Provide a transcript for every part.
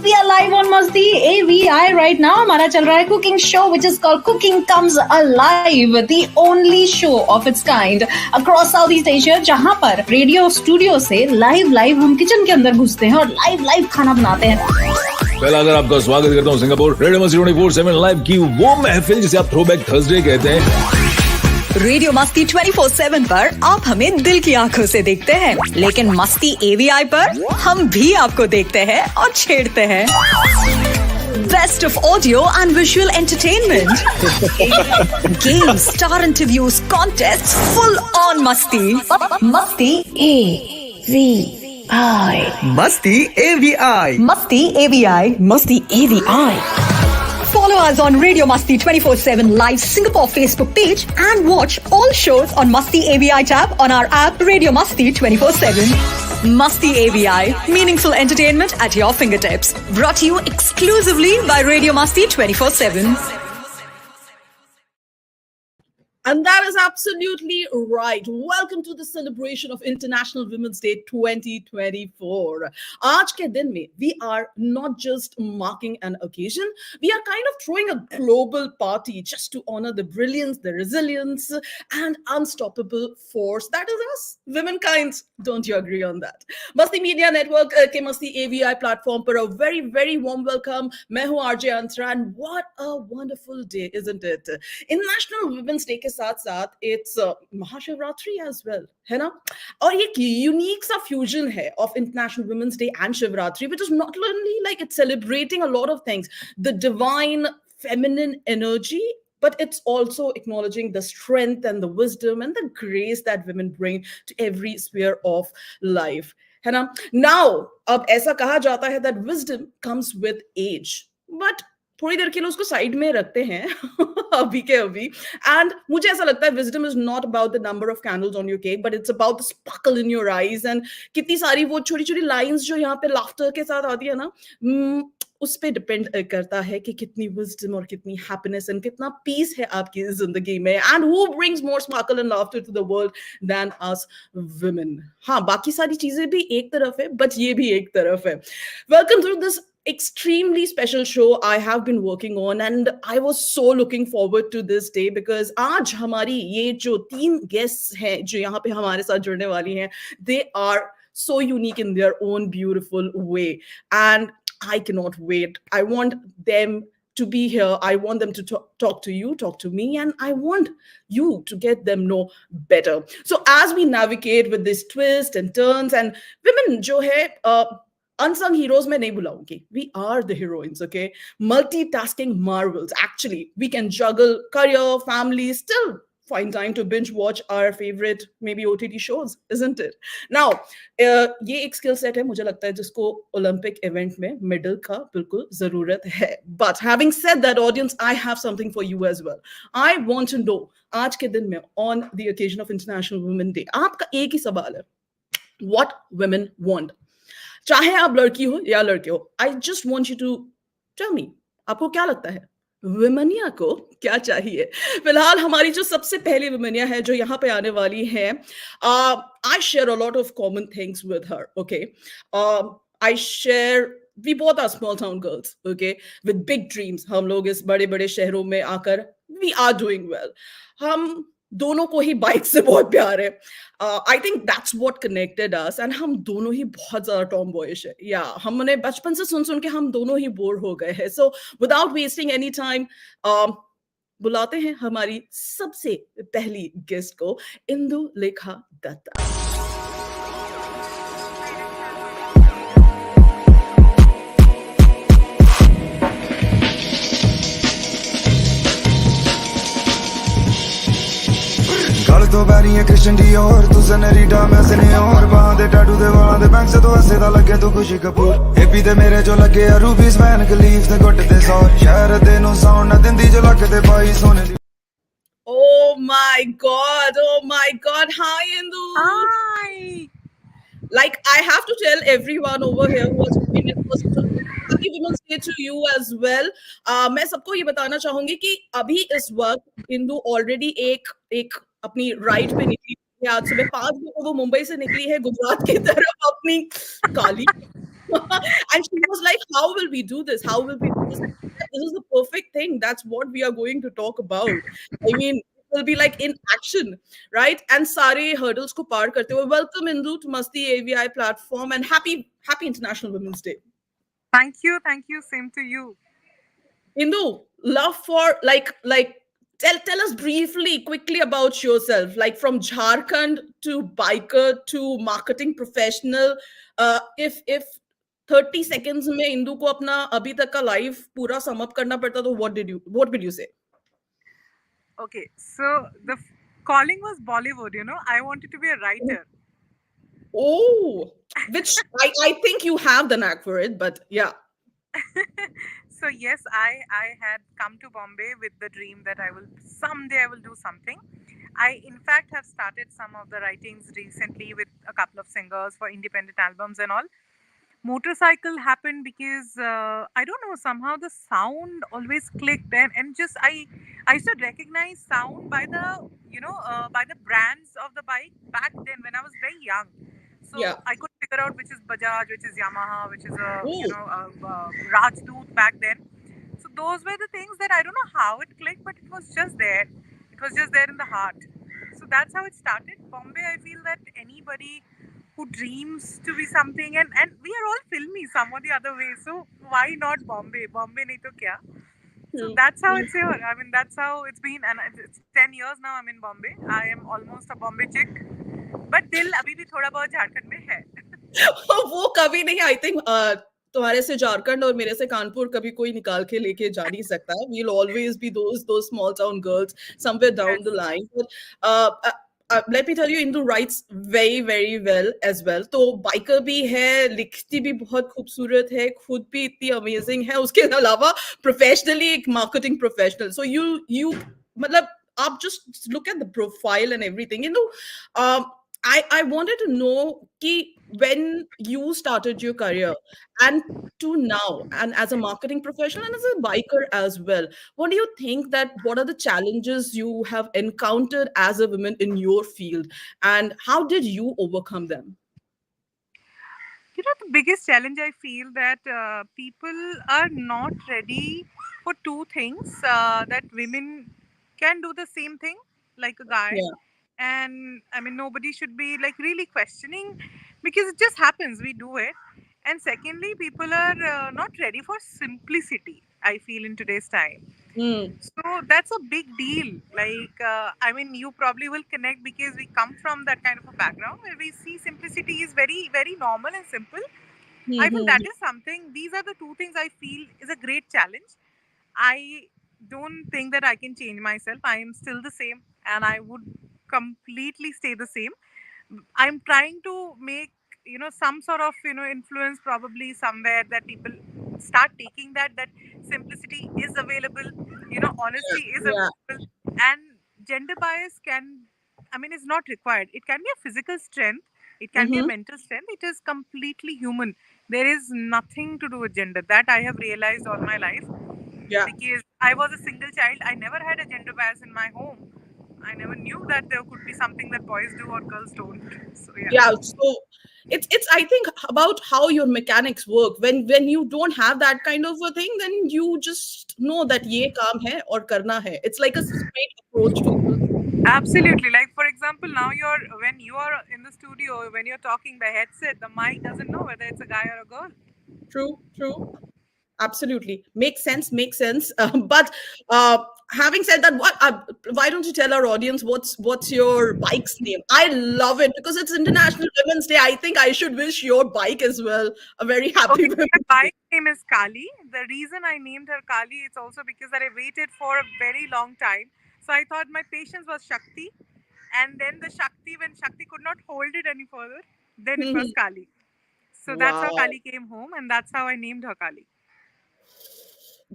We are live on Masti AVI right now. हमारा चल रहा है cooking show which is called Cooking Comes Alive, the only show of its kind across Southeast Asia, जहाँ पर radio studio से live हम kitchen के अंदर घुसते हैं और लाइव खाना बनाते हैं। पहला अगर आपका स्वागत करता हूँ सिंगापुर रेडियो मस्ती 24/7 लाइव की वो महफिल जिसे आप थ्रोबैक थर्सडे कहते हैं। रेडियो मस्ती 24/7 पर आप हमें दिल की आंखों से देखते हैं, लेकिन मस्ती एवीआई पर हम भी आपको देखते हैं और छेड़ते हैं। Best of audio and visual entertainment, games, star interviews, contests, full on Masti. Masti AVI. Masti AVI. Masti AVI. Masti AVI. Follow us on Radio Masti 24/7 Live Singapore Facebook page and watch all shows on Masti AVI tab on our app Radio Masti 24/7. Masti AVI, meaningful entertainment at your fingertips. Brought to you exclusively by Radio Masti 24/7. And that is absolutely right. Welcome to the celebration of International Women's Day 2024. आज के दिन में we are not just marking an occasion, we are kind of throwing a global party just to honor the brilliance, the resilience, and unstoppable force that is us, womankind. Don't you agree on that? Masti Media Network के Masti AVI platform पर a very, very warm welcome. मैं हूँ RJ Antara, and what a wonderful day, isn't it? International Women's Day के साथ साथ it's Mahashivratri as well, है ना? और ये यूनिक सा फ्यूजन है of International Women's Day and Shivratri, which is not only like it's celebrating a lot of things, the divine feminine energy, but it's also acknowledging the strength and the wisdom and the grace that women bring to every sphere of life, है ना? Now, अब ऐसा कहा जाता है that wisdom comes with age, but थोड़ी देर के लिए उसको साइड में रखते हैं अभी के अभी, एंड मुझे ऐसा लगता है wisdom is not about the number of candles on your cake, but it's about the sparkle in your eyes, and कितनी सारी वो छोटी छोटी लाइंस जो यहाँ पे लाफ्टर के साथ आती है ना, उस पे डिपेंड करता है कि कितनी विजडम और कितनी हैप्पीनेस एंड कितना पीस है आपकी जिंदगी में, and who brings more sparkle and laughter to the world than us women. हाँ, बाकी सारी चीजें भी एक तरफ है, बट ये भी एक तरफ है। Welcome to this extremely special show I have been working on, and I was so looking forward to this day because आज हमारी ये जो 3 guests हैं जो यहाँ पे हमारे साथ जुड़ने वाली हैं, they are so unique in their own beautiful way, and I cannot wait. I want them to be here. I want them to talk to you, talk to me, and I want you to get them know better. So as we navigate with this twist and turns, and women जो है unsung heroes में नहीं बुलाऊंगी, we are the heroines, okay? Multitasking marvels. Actually, we can juggle career, family, still find time to binge watch our favorite maybe OTT shows, isn't it? Now, ये एक skill set है मुझे लगता है जिसको Olympic event में medal का बिल्कुल जरूरत है. But having said that, audience, I have something for you as well. I want to know, आज के दिन में on the occasion of International Women's Day, आपका एक ही सवाल है, what women want? चाहे आप लड़की हो या लड़के हो, I just want you to tell me, आपको क्या लगता है विमनिया को क्या चाहिए? फिलहाल हमारी जो सबसे पहली विमनिया है जो यहाँ पे आने वाली है, I share a lot of common things with her, okay? I share, we both are small town girls, okay, with big dreams. हम लोग इस बड़े बड़े शहरों में आकर वी आर डूइंग वेल। हम दोनों को ही बाइक से बहुत प्यार है। I think that's what connected us, and हम दोनों ही बहुत ज्यादा टॉम बॉयिश है, या हमने बचपन से सुन के हम दोनों ही बोर हो गए हैं। So without wasting any time बुलाते हैं हमारी सबसे पहली गेस्ट को, इंदु लेखा दत्ता। तो बैरियां क्रिश्चियन डियोर, तू सनरीटा मैं सिनियोर, बाहां दे टैटू दे वालां दे बैंक से तो ऐसे दा लगे तू खुशी कपूर, हेपी दे मेरे जो लगे रूबीज वैन कलीफ दे गुट दे सौर, शहर दे नु साउंड ना दिंदी जो लग दे पाई सोने दी। Oh my God, hi Indu. Hi. Like, I have to tell everyone over here who has been in person, happy Women's Day to you as well. मैं सबको ये बताना चाहूंगी कि अभी इस वक्त इंदु ऑलरेडी एक अपनी राइड पे निकली है। आज सुबह 5 बजे वो मुंबई से निकली है गुजरात की तरफ अपनी काली And she was like, how will we do this? How will we do this? This is the perfect thing. That's what we are going to talk about. I mean, it will be like in action, right? And sare hurdles ko par karte hue. Welcome Indu to Masti AVI platform, and happy International Women's Day. Thank you. Thank you. Same to you. Indu, love for tell us briefly, quickly about yourself. Like from Jharkhand to biker to marketing professional. If 30 seconds में इंदू को अपना अभी तक का life पूरा sum up करना पड़ता तो what will you say? Okay. So the calling was Bollywood, I wanted to be a writer. Oh, which I think you have the knack for it, but yeah. So yes, I had come to Bombay with the dream that someday I will do something. I in fact have started some of the writings recently with a couple of singers for independent albums and all. Motorcycle happened because I don't know, somehow the sound always clicked, and just I used to recognize sound by the by the brands of the bike back then when I was very young. So Yeah. I could figure out which is Bajaj, which is Yamaha, which is Oh. Rajdoot back then. So those were the things that I don't know how it clicked, but it was just there. It was just there in the heart. So that's how it started. Bombay, I feel that anybody who dreams to be something, and we are all filmy some or the other way. So why not Bombay? Bombay nahi to kya? So True. that's how it's here. I mean, that's how it's been, and it's 10 years now. I'm in Bombay. I am almost a Bombay chick, but दिल अभी भी थोड़ा बहुत झारखंड में है. वो कभी नहीं, आई थिंक तुम्हारे से झारखंड और मेरे से कानपुर कभी कोई निकाल के लेके जा नहीं सकता. We'll always be those small town girls somewhere down Yes. the line. But let me tell you, Indu writes very very well as well. तो बाइकर भी है, लिखती भी बहुत खूबसूरत है, खुद भी इतनी अमेजिंग है, उसके अलावा प्रोफेशनली एक मार्केटिंग प्रोफेशनल. So you मतलब आप just look at the profile and everything. I wanted to know ki when you started your career and to now, and as a marketing professional and as a biker as well, what do you think that what are the challenges you have encountered as a woman in your field, and how did you overcome them? The biggest challenge I feel that people are not ready for two things, that women can do the same thing like a guy, Yeah. and I mean nobody should be like really questioning, because it just happens, we do it. And secondly, people are not ready for simplicity, I feel, in today's time. Hmm. So that's a big deal. Like, I mean, you probably will connect because we come from that kind of a background where we see simplicity is very, very normal and simple. I feel that Hmm. is something, these are the two things I feel is a great challenge. I don't think that I can change myself. I am still the same, and I would completely stay the same. I'm trying to make, some sort of, influence probably somewhere that people start taking that simplicity is available, honesty is Yeah. available, and gender bias can, I mean, is not required. It can be a physical strength, it can be a Mm-hmm. mental strength, it is completely human. There is nothing to do with gender. That I have realized all my life, Yeah. because I was a single child. I never had a gender bias in my home. I never knew that there could be something that boys do or girls don't. So yeah. Yeah. So it's I think about how your mechanics work. When you don't have that kind of a thing, then you just know that ye kaam hai or karna hai. It's like a straight approach to it. Absolutely. Like for example, now when you are in the studio, when you're talking, the headset, the mic doesn't know whether it's a guy or a girl. True, true. Absolutely. Makes sense, makes sense. But having said that, why don't you tell our audience what's your bike's name? I love it because it's International Women's Day. I think I should wish your bike as well a very happy Okay, my Women's Day. bike name is Kali. The reason I named her Kali is also because that I waited for a very long time. So I thought my patience was Shakti, and then the Shakti, when Shakti could not hold it any further, then it was Mhm. Kali. So that's how Wow. Kali came home, and that's how I named her Kali.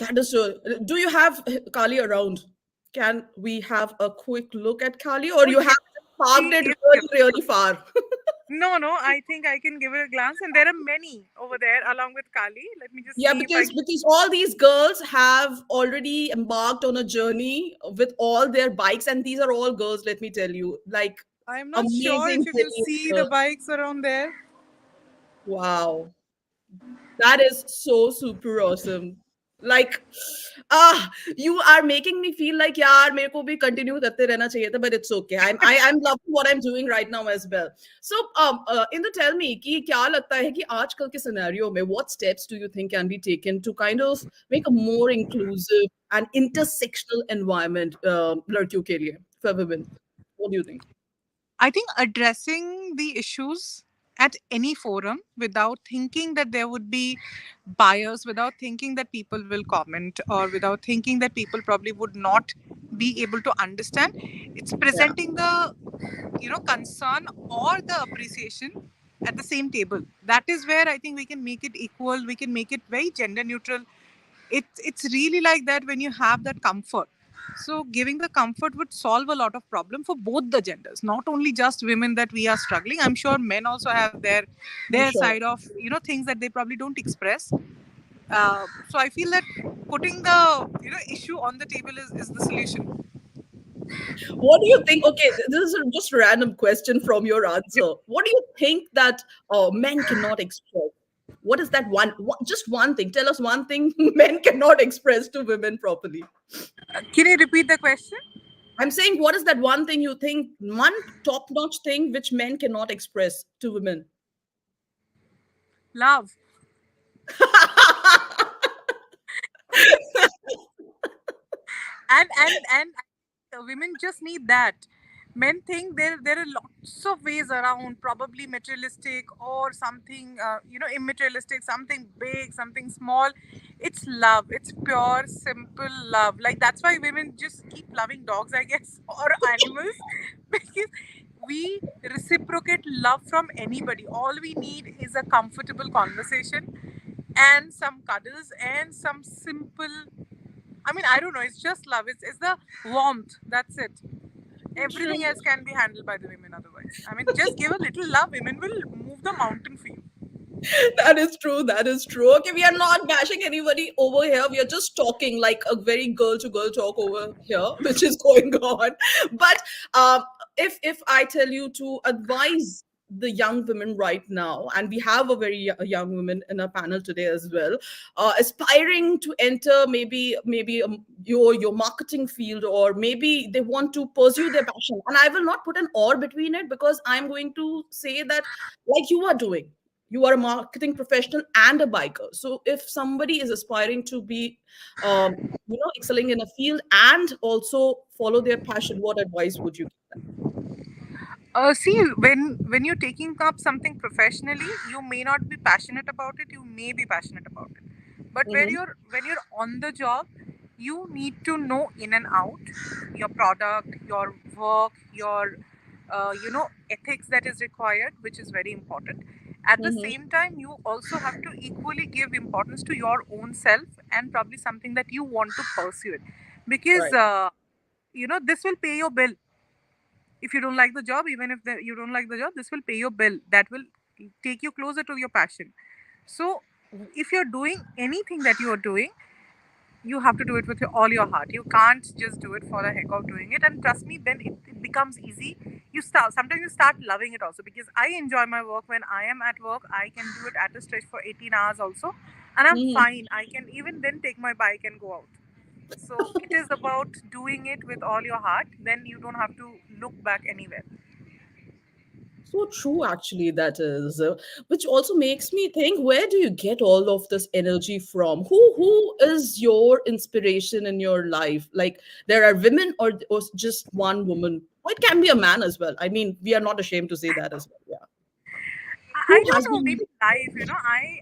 That is so. Do you have Kali around? Can we have a quick look at Kali, or Oh you yes, have parked she it is really, beautiful. really far? No, no, I think I can give it a glance, and there are many over there along with Kali. Let me just Yeah, see if I because all these girls have already embarked on a journey with all their bikes, and these are all girls. Let me tell you, like I'm not sure if amazing, you can brilliant see the girls. bikes around there. Wow, That is so super awesome. Like, ah, you are making me feel like, yaar, mere ko bhi continue karte rehna chahiye tha, but it's okay. I'm loving what I'm doing right now as well. So, Inder, tell me, कि क्या लगता है कि आजकल के scenario में, what steps do you think can be taken to kind of make a more inclusive and intersectional environment, लड़कियों के लिए, for women? What do you think? I think addressing the issues at any forum without thinking that there would be bias, without thinking that people will comment, or without thinking that people probably would not be able to understand. It's Yeah, presenting the concern or the appreciation at the same table. That is where I think we can make it equal. We can make it very gender neutral. It's really like that when you have that comfort. So giving the comfort would solve a lot of problem for both the genders, not only just women that we are struggling. I'm sure men also have I'm their sure. side of things that they probably don't express. So I feel that putting the issue on the table is the solution. What do you think? Okay, this is a just random question from your answer. What do you think that men cannot express? What is that just one thing? Tell us one thing men cannot express to women properly. Can you repeat the question? I'm saying, what is that one thing you think, one top notch thing which men cannot express to women? Love. And women just need that. Men think there are lots of ways around, probably materialistic or something immaterialistic, something big, something small. It's love. It's pure simple love. Like that's why women just keep loving dogs, I guess, or animals, because we reciprocate love from anybody. All we need is a comfortable conversation and some cuddles and some simple, I mean, I don't know. It's just love. It's the warmth. That's it. True. Everything else can be handled by the women otherwise. I mean, just give a little love. Women will move the mountain for you. That is true. That is true. Okay, we are not bashing anybody over here. We are just talking like a very girl to girl talk over here, which is going on. But if I tell you to advise the young women right now, and we have a very young woman in our panel today as well, aspiring to enter maybe your marketing field, or maybe they want to pursue their passion. And I will not put an or between it, because I'm going to say that, like you are doing, you are a marketing professional and a biker. So if somebody is aspiring to be excelling in a field and also follow their passion, what advice would you give See, when you're taking up something professionally, you may not be passionate about it. You may be passionate about it, but them? when you're on the job, you need to know in and out your product, your work, your ethics that is required, which is very important. At the Hmm. same time, you also have to equally give importance to your own self and probably something that you want to pursue it, because Right. this will pay your bill. If you don't like the job, even if you don't like the job, this will pay your bill. That will take you closer to your passion. So if you're doing anything that you're doing, you have to do it with all your heart. You can't just do it for the heck of doing it. And trust me, then it becomes easy. Sometimes you start loving it also, because I enjoy my work. When I am at work, I can do it at a stretch for 18 hours also, and I'm Mhm. fine. I can even then take my bike and go out. So it is about doing it with all your heart. Then you don't have to look back anywhere. So true, actually, that is, which also makes me think, where do you get all of this energy from? Who is your inspiration in your life? Like, there are women, or just one woman, or it can be a man as well. I mean, we are not ashamed to say that as well. Yeah. Who I don't has know, been? maybe life,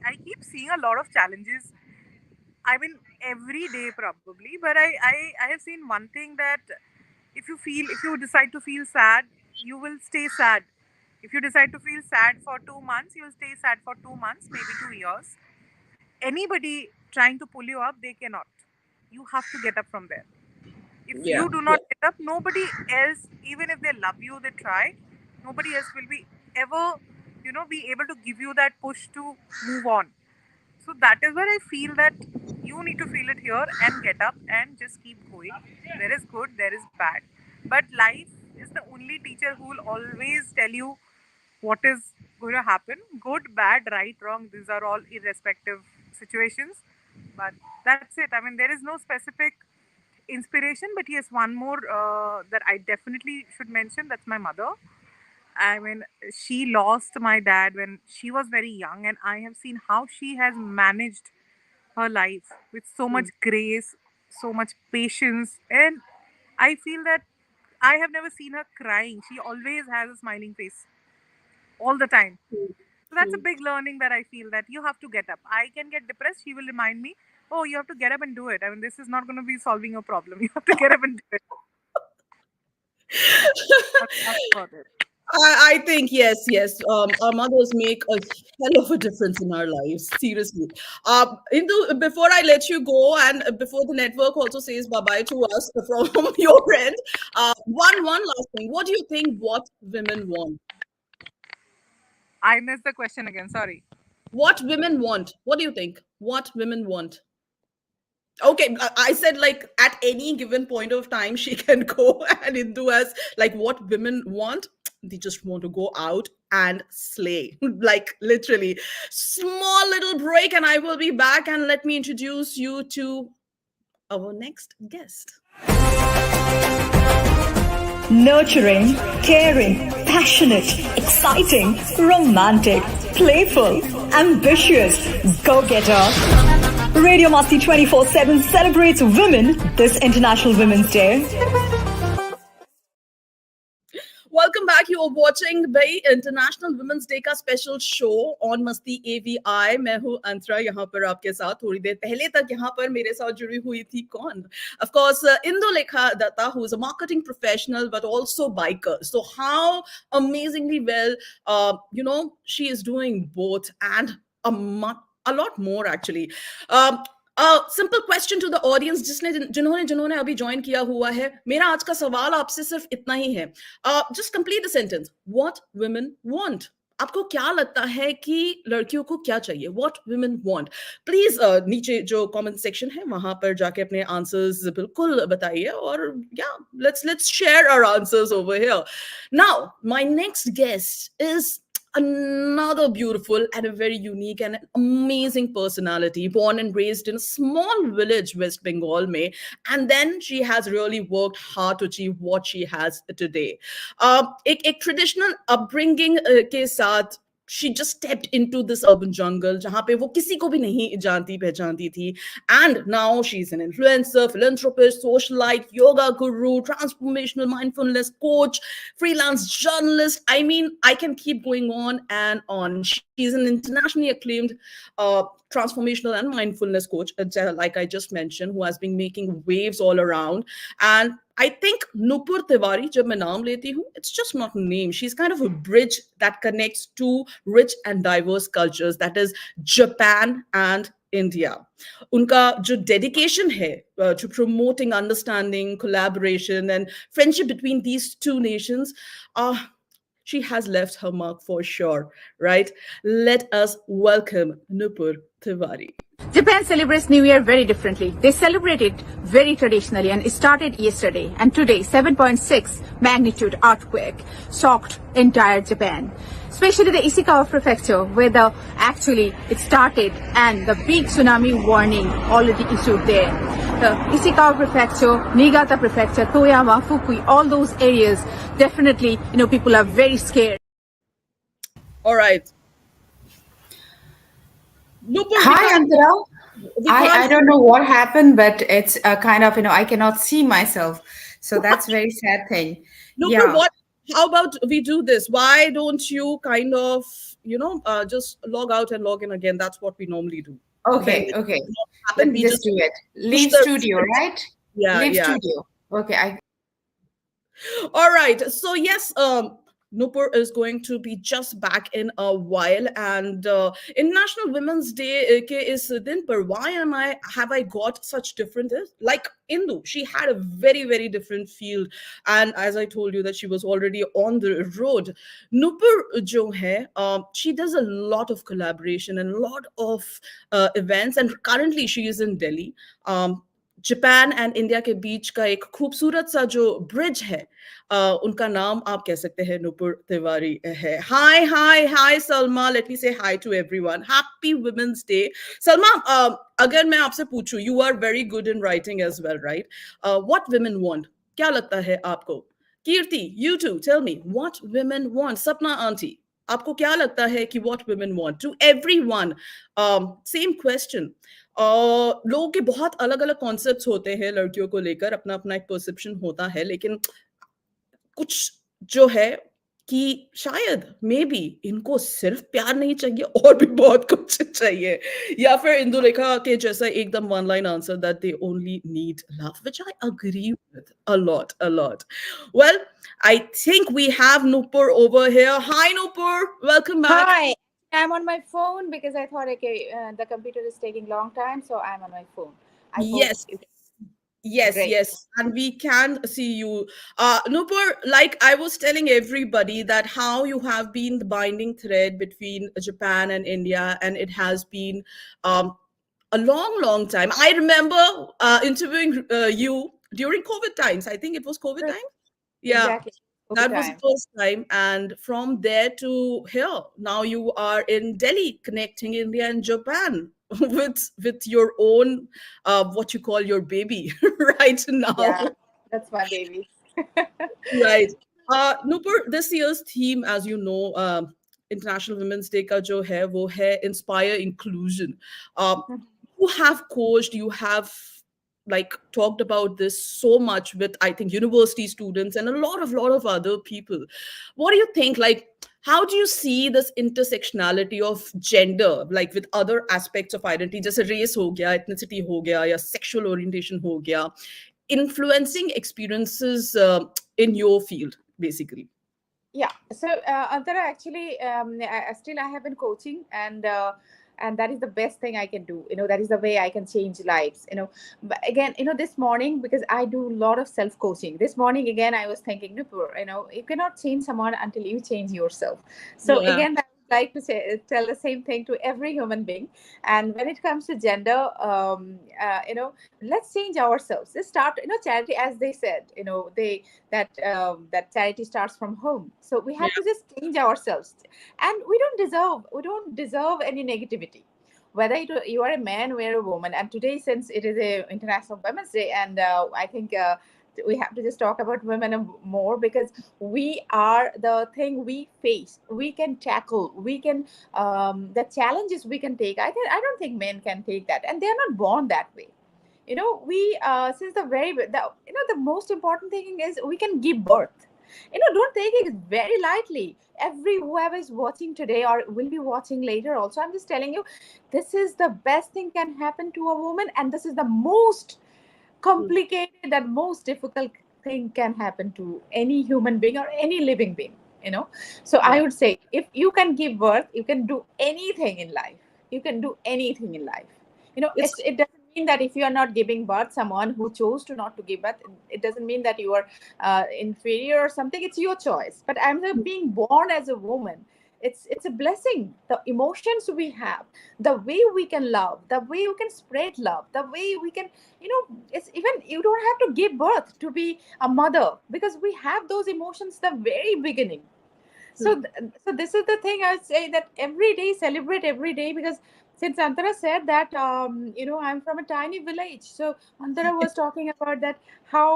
I keep seeing a lot of challenges. I mean, every day probably, but I have seen one thing, that if you decide to feel sad, you will stay sad. If you decide to feel sad for 2 months, you will stay sad for 2 months, maybe 2 years. Anybody trying to pull you up, they cannot. You have to get up from there. If Yeah. you do not get up, nobody else, even if they love you, they try, nobody else will be ever, be able to give you that push to move on. So that is where I feel that you need to feel it here and get up and just keep going. There is good, there is bad. But life is the only teacher who will always tell you what is going to happen. Good, bad, right, wrong, these are all irrespective situations. But that's it. I mean, there is no specific inspiration, but yes, one more that I definitely should mention, that's my mother. I mean, she lost my dad when she was very young, and I have seen how she has managed her life with so much grace, so much patience, and I feel that I have never seen her crying. She always has a smiling face all the time. So that's a big learning that I feel, that you have to get up. I can get depressed. She will remind me, oh, you have to get up and do it. I mean, this is not going to be solving your problem. You have to get up and do it. That's about it. I think yes. Our mothers make a hell of a difference in our lives. Seriously. Indu, before I let you go, and before the network also says bye bye to us from your end, one last thing. What do you think? What women want? I missed the question again. Sorry. What women want? What do you think? What women want? Okay, I said like at any given point of time she can go and Hindu as like what women want. They just want to go out and slay, like literally. Small little break, and I will be back. And let me introduce you to our next guest. Nurturing, caring, passionate, exciting, romantic, playful, ambitious, go-getter. Radio Masti 24/7 celebrates women this International Women's Day. Welcome back. You are watching the international women's day का special show on Masti AVI. मैं हूँ अंतरा, यहाँ पर आपके साथ. थोड़ी देर पहले तक यहाँ पर मेरे साथ जुड़ी हुई थी कौन? Of course, Indulekha Datta, who is a marketing professional but also biker. So how amazingly well, she is doing both and a lot more actually. Simple question to the audience जिन्होंने जिन्होंने अभी ज्वाइन किया हुआ है. मेरा आज का सवाल आपसे सिर्फ इतना ही है. Just complete the sentence. What women want. आपको क्या लगता है कि लड़कियों को क्या चाहिए? What women want. प्लीज नीचे जो कमेंट सेक्शन है वहां पर जाके अपने आंसर्स बिल्कुल बताइए. और या let's share our answers over here. Now my next guest is another beautiful and a very unique and amazing personality, born and raised in a small village, West Bengal mein, and then she has really worked hard to achieve what she has today. एक traditional upbringing के साथ she just stepped into this urban jungle जहां पे वो किसी को भी नहीं जानती पहचानती थी. And now she's an influencer, philanthropist, socialite, yoga guru, transformational mindfulness coach, freelance journalist. I mean, I can keep going on and on. She's an internationally acclaimed transformational and mindfulness coach, like I just mentioned, who has been making waves all around. And I think Nupur Tiwari, jab main naam leti hu, it's just not a name. She's kind of a bridge that connects two rich and diverse cultures, that is Japan and India. Unka jo dedication hai to promoting understanding, collaboration, and friendship between these two nations, she has left her mark for sure, right? Let us welcome Nupur Tiwari. Japan celebrates New Year very differently. They celebrate it very traditionally, and it started yesterday. And today, 7.6 magnitude earthquake shocked entire Japan, especially the Ishikawa prefecture, where it started, and the big tsunami warning already issued there. The Ishikawa prefecture, Niigata prefecture, Toyama, Fukui, all those areas, definitely, people are very scared. All right. Nupur, Hi, Antara. I don't know what happened, but it's kind of, I cannot see myself. So that's a very sad thing. Nupur, how about we do this? Why don't you kind of, just log out and log in again? That's what we normally do. Okay. Let me just do it. Leave studio, right? Yeah. Leave studio. Okay. All right. So yes, Nupur is going to be just back in a while, and International Women's Day ke is din par why have I got such different, like Indu, she had a very very different field, and as I told you that she was already on the road. Nupur jo hai, she does a lot of collaboration and a lot of events, and currently she is in Delhi. Japan and India के बीच का एक खूबसूरत सा जो bridge है, उनका नाम आप कह सकते हैं नुपुर तिवारी है. हाय हाय हाय Salma, let me say hi to everyone. Happy women's day. Salma, अगर मैं आपसे पूछूं, you are very good in writing as well, right? What women want, क्या लगता है आपको? Kirti, you to tell me what women want. Sapna aunty, आपको क्या लगता है कि what women want? To everyone same question. लोगों के बहुत अलग अलग कॉन्सेप्ट्स होते हैं लड़कियों को लेकर, अपना अपना एक परसेप्शन होता है, लेकिन कुछ जो है कि शायद मे बी इनको सिर्फ प्यार नहीं चाहिए, और भी बहुत कुछ चाहिए. या फिर इंदुलेखा के जैसा एकदम one line answer that they only need love, which I agree with a lot. Well, I think we have Nupur over here. Hi Nupur, welcome back. Hi, I'm on my phone because I thought, okay, the computer is taking long time, so I'm on my phone. I hope Yes. you can. Yes, Great. yes, and we can see you. Nupur, like I was telling everybody that how you have been the binding thread between Japan and India, and it has been um, a long, long time. I remember interviewing you during COVID times. I think it was COVID True. time. Yeah, Exactly. Over that was the time. first time, and from there to here, now you are in Delhi, connecting India and Japan with your own what you call your baby right now. Yeah, that's my baby. Right. Nupur, this year's theme, as you know, International Women's Day ka jo hai, wo hai inspire inclusion. You have coached, you have like talked about this so much with, I think, university students and a lot of other people. What do you think? Like, how do you see this intersectionality of gender, like with other aspects of identity, just race ho gaya, ethnicity ho gaya, ya sexual orientation ho gaya, influencing experiences in your field, basically? Yeah. So, Antara, actually, still I have been coaching, and that is the best thing I can do. That is the way I can change lives. But again, this morning, because I do a lot of self coaching. This morning again, I was thinking, Nupur, you cannot change someone until you change yourself. So Yeah. again, I would like to tell the same thing to every human being. And when it comes to gender, let's change ourselves. Let's start. Charity, as they said, that charity starts from home. So we have to just change ourselves, and we don't deserve any negativity, whether you are a man or a woman. And today, since it is a International Women's Day, and I think we have to just talk about women more, because we are the thing we face, we can tackle, we can the challenges we can take. I don't think men can take that, and they're not born that way. We since the most important thing is we can give birth. Don't take it very lightly. Whoever is watching today or will be watching later also, I'm just telling you, this is the best thing can happen to a woman, and this is the most complicated and most difficult thing can happen to any human being or any living being. So I Yeah. would say, if you can give birth, you can do anything in life. You can do anything in life. It's It doesn't mean that if you are not giving birth, someone who chose to not to give birth, it doesn't mean that you are inferior or something. It's your choice. But I'm being born as a woman. It's a blessing. The emotions we have, the way we can love, the way we can spread love, the way we can, it's even, you don't have to give birth to be a mother, because we have those emotions the very beginning. So this is the thing I would say, that every day, celebrate every day. Because since Antara said that, I'm from a tiny village. So Antara was talking about that, how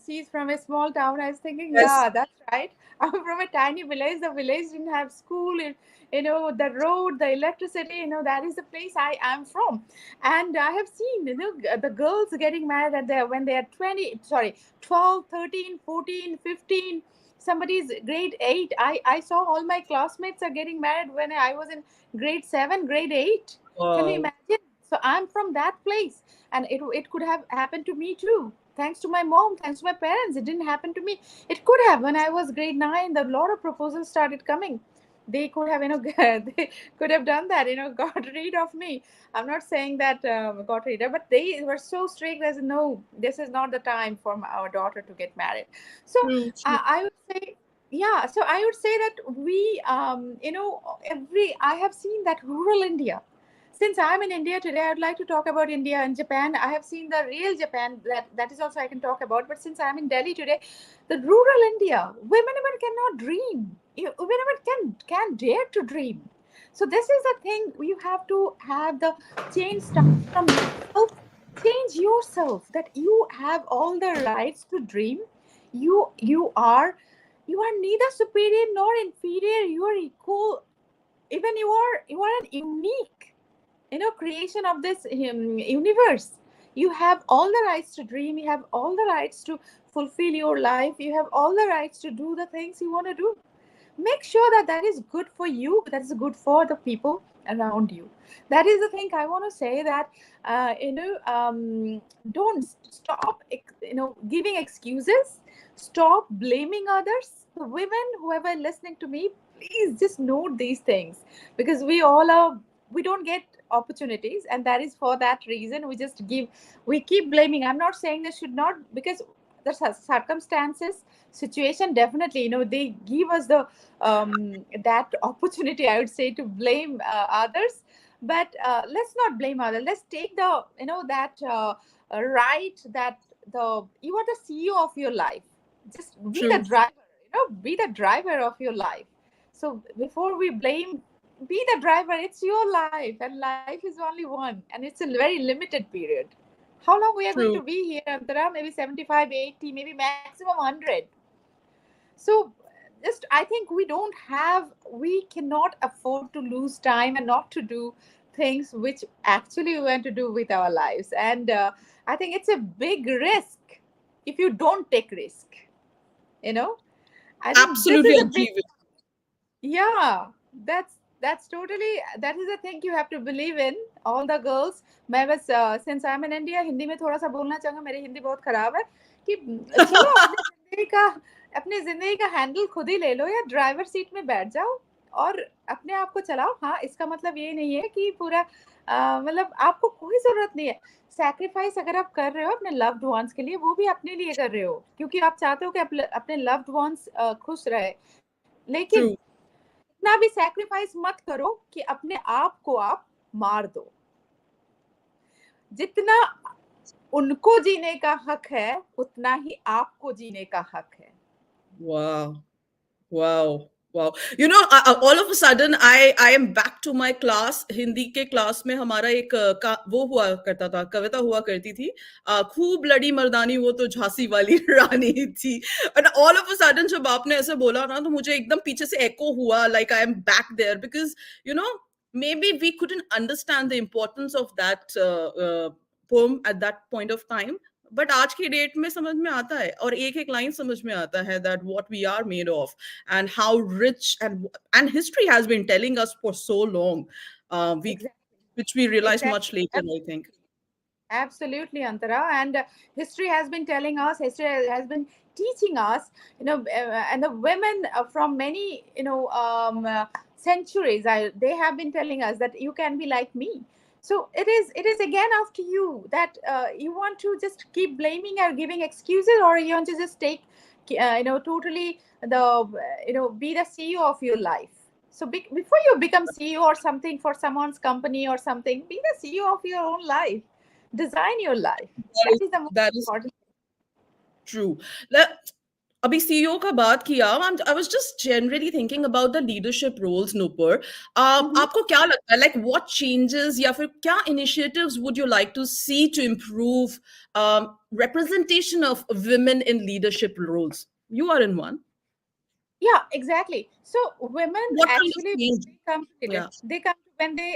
she's from a small town. I was thinking, yes. yeah, that's right. I'm from a tiny village. The village didn't have school. The road, the electricity. That is the place I am from. And I have seen, the girls getting married when they are 20, sorry, 12, 13, 14, 15. Somebody's grade 8. I saw all my classmates are getting married when I was in grade 7, grade 8. Can you Wow. imagine? So I'm from that place, and it could have happened to me too. Thanks to my mom, thanks to my parents, it didn't happen to me. It could have. When I was grade 9, a lot of proposals started coming. They could have, they could have done that, got rid of me. I'm not saying that got rid of, but they were so strict as, no, this is not the time for our daughter to get married. So True, true. I would say, yeah. So I would say that we, I have seen that rural India. since I'm in India today, I would like to talk about India and Japan. I have seen the real Japan. That is also I can talk about. But since I'm in Delhi today, the rural India, women even cannot dream. Women even can dare to dream. So this is the thing. You have to have the change starts from yourself. Change yourself that you have all the rights to dream. You are neither superior nor inferior. You are equal. Even you are an unique creation of this universe. You have all the rights to dream. You have all the rights to fulfill your life. You have all the rights to do the things you want to do. Make sure that that is good for you, that is good for the people around you. That is the thing I want to say, that don't stop giving excuses. Stop blaming others. The women, whoever listening to me, please just note these things, because we don't get opportunities, and that is for that reason we keep blaming. I'm not saying they should not, because the circumstances, situation, definitely they give us the that opportunity, I would say, to blame others. But let's not blame others. Let's take the that right, that you are the CEO of your life. Just be the True. driver. Be the driver of your life. So before we blame, be the driver. It's your life, and life is only one, and it's a very limited period. How long we are going to True. be here, Antara? Maybe 75, 80, maybe maximum 100. So just I think we cannot afford to lose time and not to do things which actually we want to do with our lives. And I think it's a big risk if you don't take risk. You know, I think this Absolutely is a big, agree with. yeah, that's totally, that is the thing you have to believe in. All the girls, मैं बस since I'm in India, Hindi में थोड़ा सा बोलना चाहूंगा. मेरी हिंदी बहुत खराब है कि चलो अपने जिंदगी का हैंडल खुद ही ले लो, या ड्राइवर सीट में बैठ जाओ और अपने आप को चलाओ. हाँ, इसका मतलब ये नहीं है कि पूरा मतलब आपको कोई जरूरत नहीं है. सैक्रिफाइस अगर आप कर रहे हो अपने लव्ड वंस के लिए, वो भी अपने लिए कर रहे हो, क्योंकि आप चाहते हो कि अपने लव्ड वंस खुश रहे. लेकिन True. इतना भी सैक्रिफाइस मत करो कि अपने आप को आप मार दो. जितना उनको जीने का हक है, उतना ही आपको जीने का हक है. Wow. Wow. Wow. All of a sudden, I am back to my class. Hindi के क्लास में हमारा एक वो हुआ करता था, कविता हुआ करती थी, खूब लड़ी मर्दानी वो तो झांसी वाली रानी थी. And all of a sudden जब आपने ऐसे बोला ना, तो मुझे एकदम पीछे से echo हुआ, like I am back there, because maybe we couldn't understand the importance of that poem at that point of time. But आज की डेट में समझ में आता है, और एक एक लाइन समझ में आता है, that what we are made of, and how rich and history has been telling us for so long, we Exactly. which we realize much Exactly. later, I think. Absolutely, Antara. And history has been telling us, history has been teaching us, and the women from many, centuries, they have been telling us that you can be like me. So it is again up to you, that you want to just keep blaming or giving excuses, or you want to just take, totally be the CEO of your life. So before you become CEO or something for someone's company or something, be the CEO of your own life. Design your life. That That is is the most that is important. true. अभी CEO का बात किया, I was just generally thinking about the leadership roles, Nupur. Mhm. आपको क्या लगता है, like what changes या फिर क्या initiatives would you like to see to improve representation of women in leadership roles? You are in one. Yeah, exactly. So women What kind of actually, change? they come to leader. Yeah. They come when they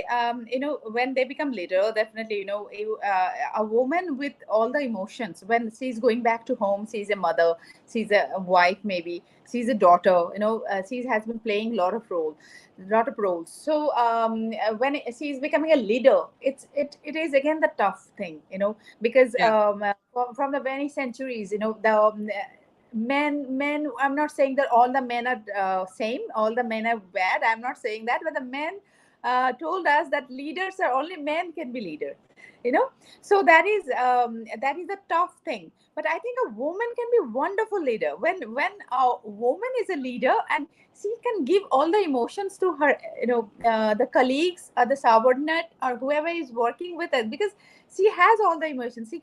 when they become leader. Definitely, a woman with all the emotions, when she's going back to home, she's a mother, she's a wife, maybe she's a daughter. She has been playing lot of roles. So when she's becoming a leader, it is again the tough thing, because Yeah. from the many centuries, the men, I'm not saying that all the men are same, all the men are bad, I'm not saying that, but the men told us that leaders are only men can be leader. So that is a tough thing. But I think a woman can be a wonderful leader when a woman is a leader, and she can give all the emotions to her, the colleagues or the subordinate or whoever is working with us, because she has all the emotions. She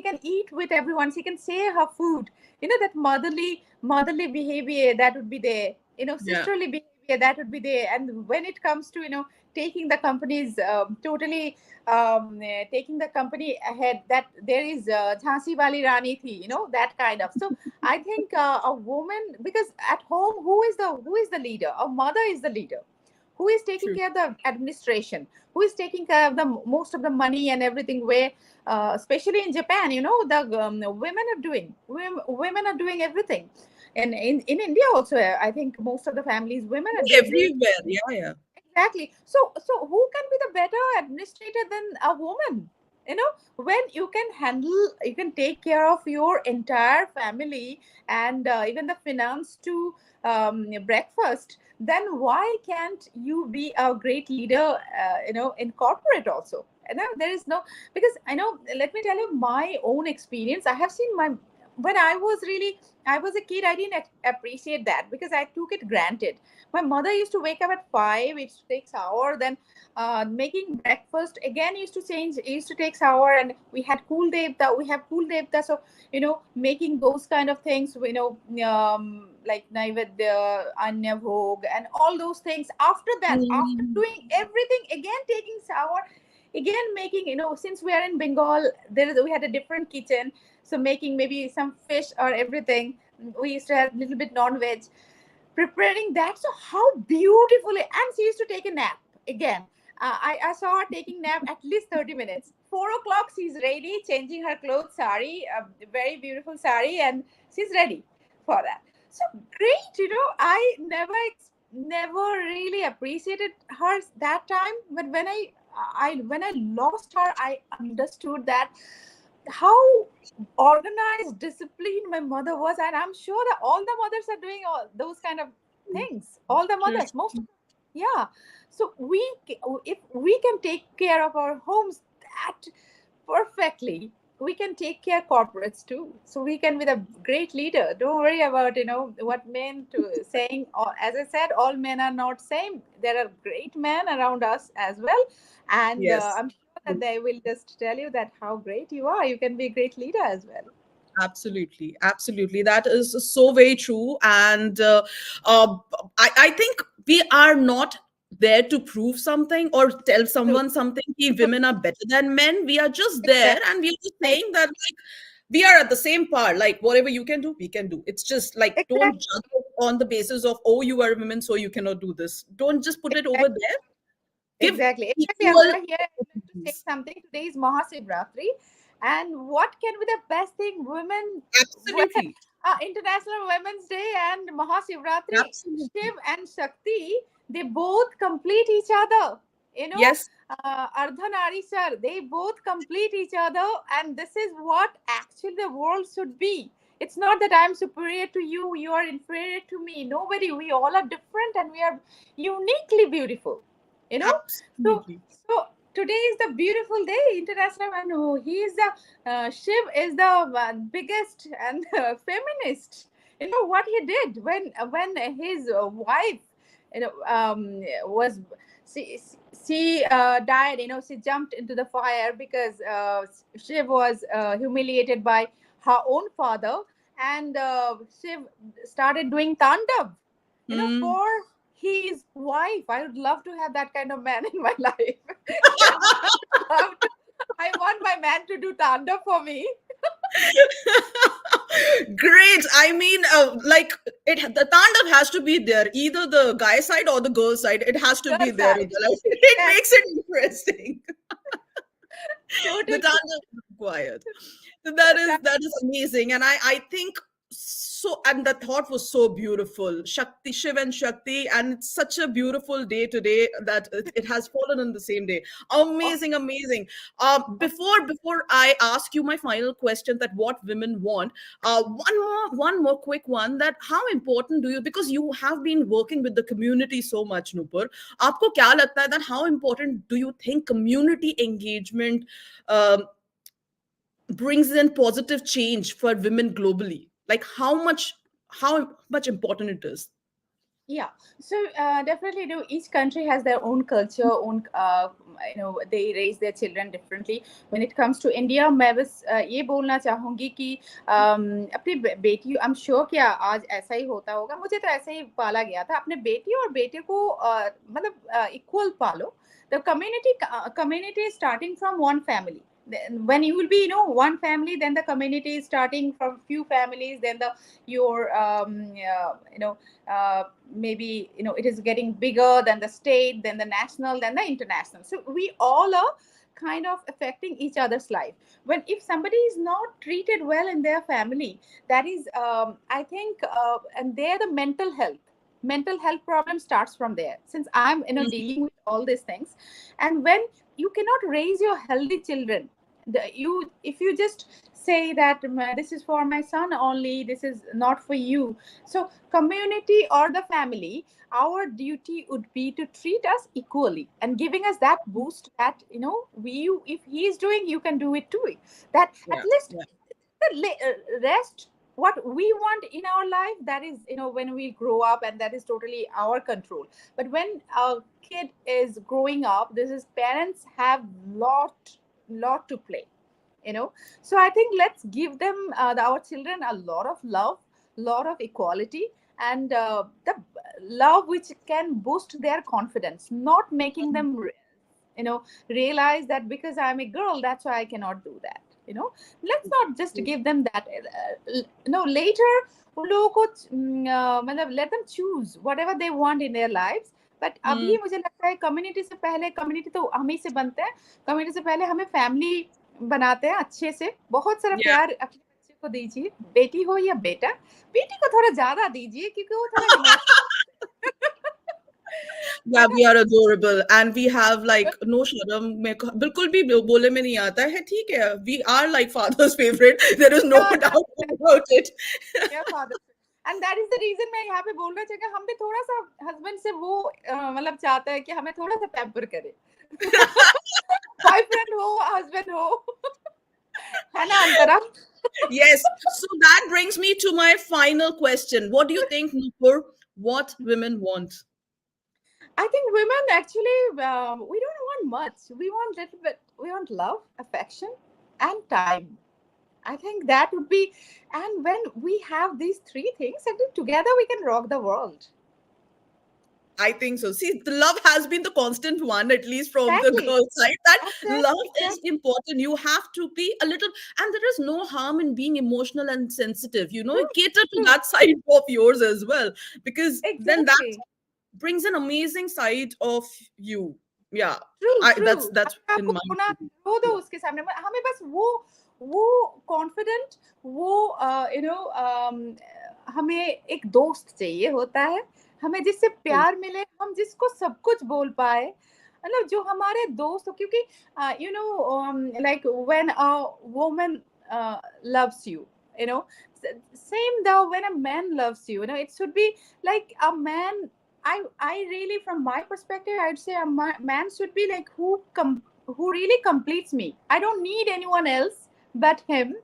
can eat with everyone. She can share her food. That motherly behavior that would be there. Yeah. Sisterly behavior that would be there. And when it comes to taking the companies totally taking the company ahead, that there is Jhansi Wali Rani thi, that kind of. So I think a woman, because at home, who is the leader? A mother is the leader. Who is taking True. care of the administration? Who is taking care of the most of the money and everything? Where, especially in Japan, the women are doing everything. And in India also, I think most of the families, women are doing. Everywhere. Yeah, yeah. Exactly. So who can be the better administrator than a woman? When you can take care of your entire family, and even the finance to breakfast, then why can't you be a great leader, in corporate also? There is no, because let me tell you my own experience. I have seen my when I was a kid, I didn't appreciate that because I took it granted. My mother used to wake up at 5, it takes hour, then making breakfast again used to take hour, and we have cool devta, so making those kind of things, like naivedya, anya bhog, and all those things. After that, after Mm. doing everything, again taking shower, again making, since we are in Bengal, we had a different kitchen, so making maybe some fish or everything. We used to have a little bit non-veg, preparing that. So how beautifully, and she used to take a nap again. I saw her taking nap at least 30 minutes. 4 o'clock, she's ready, changing her clothes, sari, a very beautiful sari, and she's ready for that. So great, I never really appreciated her that time. But when I lost her, I understood that how organized, disciplined my mother was. And I'm sure that all the mothers are doing all those kind of things. All the True. mothers, most of them, yeah. So if we can take care of our homes that perfectly, we can take care corporates too. So we can be the great leader. Don't worry about what men to saying. Or, as I said, all men are not same. There are great men around us as well, and Yes. I'm sure that they will just tell you that how great you are. You can be a great leader as well. Absolutely, absolutely. That is so very true. And uh, I think we are not there to prove something or tell True. someone something. Women are better than men. We are just there, Exactly. and we are just saying that like we are at the same par. Like whatever you can do, we can do. It's just like don't Exactly. judge it on the basis of, oh, you are a woman, so you cannot do this. Don't just put it over Exactly. there. Give Exactly, equal Amara. Here I would like to say opportunities. something. Today is Mahashivratri, and what can be the best thing? Absolutely, International Women's Day and Mahashivratri, absolutely. Shiv and Shakti, they both complete each other. Yes, Ardhanari sir, they both complete each other, and this is what actually the world should be. It's not that I'm superior to you, you are inferior to me. Nobody. We all are different, and we are uniquely beautiful. You know. So absolutely. so today is the beautiful day, international, and he is the Shiv is the biggest and feminist. What he did when his wife, was she died. She jumped into the fire because Shiv was humiliated by her own father, and Shiv started doing tandav. Hmm. For his wife. I would love to have that kind of man in my life. I want my man to do tandav for me. Great. I mean, like the tandav has to be there, either the guy side or the girl side. It has to be Girl there. side. Like, it Yes, makes it interesting. The totally. tandav is required. So that is amazing, and I think and the thought was so beautiful. Shakti, Shiv and Shakti, and it's such a beautiful day today that it has fallen on the same day. Amazing, amazing. Before I ask you my final question, that what women want, one more quick one, that how important do you, because you have been working with the community so much, Nupur, आपको क्या लगता है that how important do you think community engagement um, brings in positive change for women globally? Like how much important it is? Yeah, so definitely, each country has their own culture, own they raise their children differently. When it comes to India, मैं बस ये बोलना चाहूंगी कि अपनी बेटी, I'm sure कि आज ऐसा ही होता होगा, मुझे तो ऐसा ही पाला गया था, अपने बेटी और बेटे को मतलब इक्वल पालो. The community is starting from one family. When you will be one family, then the community is starting from few families, then your maybe it is getting bigger than the state, then the national, then the international. So we all are kind of affecting each other's life. When if somebody is not treated well in their family, that is I think and there the mental health problem starts from there, since I'm dealing with all these things. And when you cannot raise your healthy children, if you just say that this is for my son only, this is not for you. So community or the family, our duty would be to treat us equally and giving us that boost that if he is doing, you can do it too. That Yeah, at least yeah. the rest, what we want in our life, that is when we grow up, and that is totally our control. But when a kid is growing up, this is parents have lot to play. So I think let's give them our children a lot of love, lot of equality, and the love which can boost their confidence, not making them realize that because I'm a girl, that's why I cannot do that. Let's not just give them that. Later उन लोगों को मतलब let them choose whatever they want in their lives. But अभी मुझे लगता है community से पहले, कम्युनिटी तो हम ही से बनते हैं, कम्युनिटी से पहले हमें फैमिली बनाते हैं अच्छे से. बहुत सारा Yeah. प्यार अपने बच्चे को दीजिए, बेटी हो या बेटा. बेटी को थोड़ा ज्यादा दीजिए क्योंकि वो थोड़ा emotional. Yeah, we are adorable and we have like no sharam mein bilkul bhi bole mein nahi aata hai, theek hai, we are like father's favorite, there is no Yeah, doubt about it. yeah, father. And that is the reason मैं यहाँ पे बोलना चाहिए, हम भी थोड़ा सा husband से वो मतलब चाहता है कि हमें थोड़ा सा पैम्पर करे. बॉयफ्रेंड हो, हस्बैंड हो, है ना अंतरा? Yes, so that brings me to my final question. What do you think, Nupur, what women want? I think women actually we don't want much. We want little bit. We want love, affection, and time. I think that would be, and when we have these three things, I think together we can rock the world. I think so. See, the love has been the constant one, at least from the Exactly. girl side, that Exactly. love is important. You have to be a little, and there is no harm in being emotional and sensitive. True, Cater to true. that side of yours as well, because then that Exactly. brings an amazing side of you. Yeah, True, that's true. अगर in आपको my रोना opinion. रो दो उसके सामने, हमें बस वो confident, वो हमें एक दोस्त चाहिए होता है, हमें जिससे प्यार मिले, हम जिसको सब कुछ बोल पाए, मतलब जो हमारे दोस्त हो. क्योंकि like when a woman loves you, same though when a man loves you, it should be like a man. I really, from my perspective, I'd say a man should be like who really completes me. I don't need anyone else but him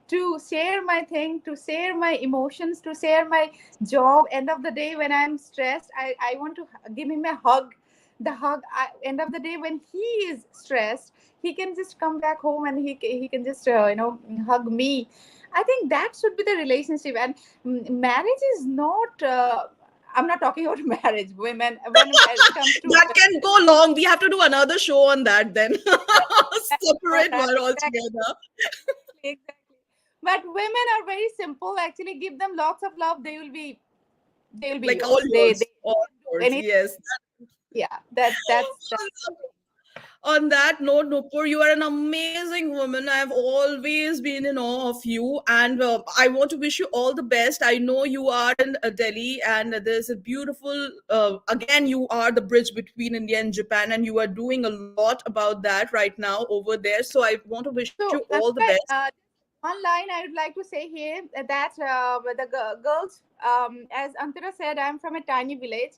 to share my thing, to share my emotions, to share my job. End of the day, when I'm stressed, I want to give him a hug. The hug, end of the day, when he is stressed, he can just come back home and he can just hug me. I think that should be the relationship. And marriage is not I'm not talking about marriage. Women, when it comes to That can go long. We have to do another show on that then. Separate one altogether. Exactly. But women are very simple. Actually, give them lots of love. They will be Like yours. all yours. They All do yours. anything. Yes. Yeah, that's On that note, Nupur, you are an amazing woman. I've always been in awe of you, and I want to wish you all the best. I know you are in Delhi, and there's a beautiful. Again, you are the bridge between India and Japan, and you are doing a lot about that right now over there. So I want to wish you So, all the Fred, best. one line I would like to say here that the girls, as Antara said, I'm from a tiny village,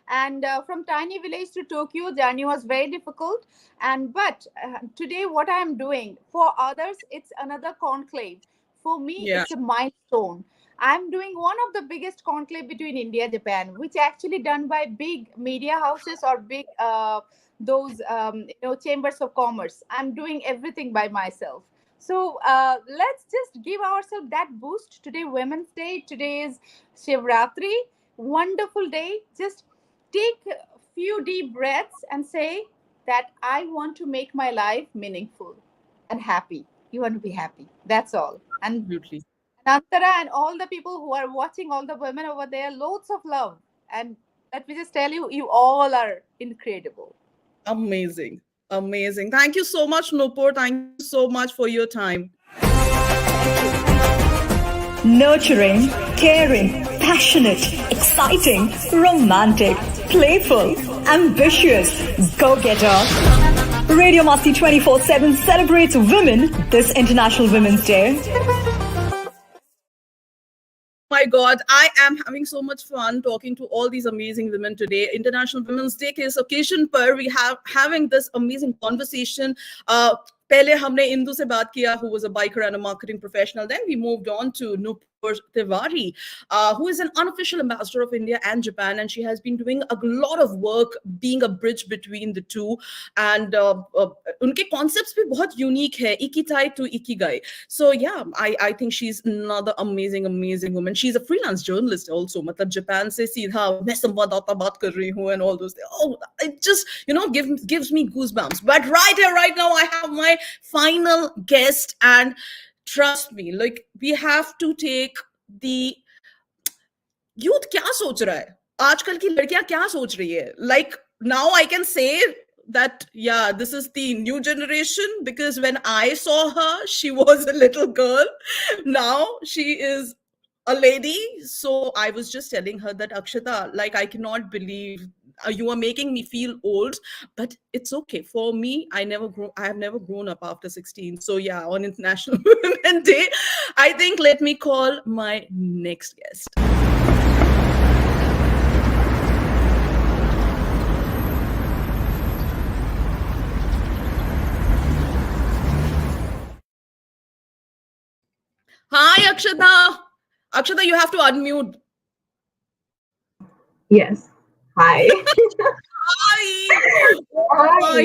and from tiny village to Tokyo, journey was very difficult. And but today, what I am doing for others, it's another conclave. For me, Yeah. it's a milestone. I'm doing one of the biggest conclave between India and Japan, which actually done by big media houses or big those chambers of commerce. I'm doing everything by myself. So let's just give ourselves that boost. Today, Women's Day. Today is Shivratri. Wonderful day. Just take a few deep breaths and say that I want to make my life meaningful and happy. You want to be happy. That's all. And Absolutely. Antara and all the people who are watching, all the women over there, loads of love. And let me just tell you, you all are incredible. Amazing. Amazing. Thank you so much, Nupur. Thank you so much for your time. Thank you. Nurturing, caring, passionate, exciting, romantic, playful, ambitious, go-getter. Radio Masti 24/7 celebrates women this International Women's Day. My God, I am having so much fun talking to all these amazing women today. International Women's Day के इस occasion पर we have having this amazing conversation. पहले हमने इंदु से बात किया, who was a biker and a marketing professional. Then we moved on to Nupur Tiwari, who is an unofficial ambassador of India and Japan, and she has been doing a lot of work being a bridge between the two. And उनके concepts भी बहुत unique है, ikigai to ikigai. So yeah, I think she's another amazing woman. She's a freelance journalist also. मतलब Japan से सीधा मैं संवाददाता बात कर रही हूँ and all those things. Oh, it just gives me goosebumps. But right here, right now, I have my final guest, and trust me, like we have to take the youth क्या सोच रहा है आजकल की लड़कियां क्या सोच रही है like now I can say that yeah, this is the new generation, because when I saw her she was a little girl. Now she is a lady. So I was just telling her that Akshata, like I cannot believe you are making me feel old, but it's okay for me. I have never grown up after 16. So yeah, on International Women Day, I think let me call my next guest. Hi, Akshata. Akshata, you have to unmute. Yes. Hi. Hi. Hi.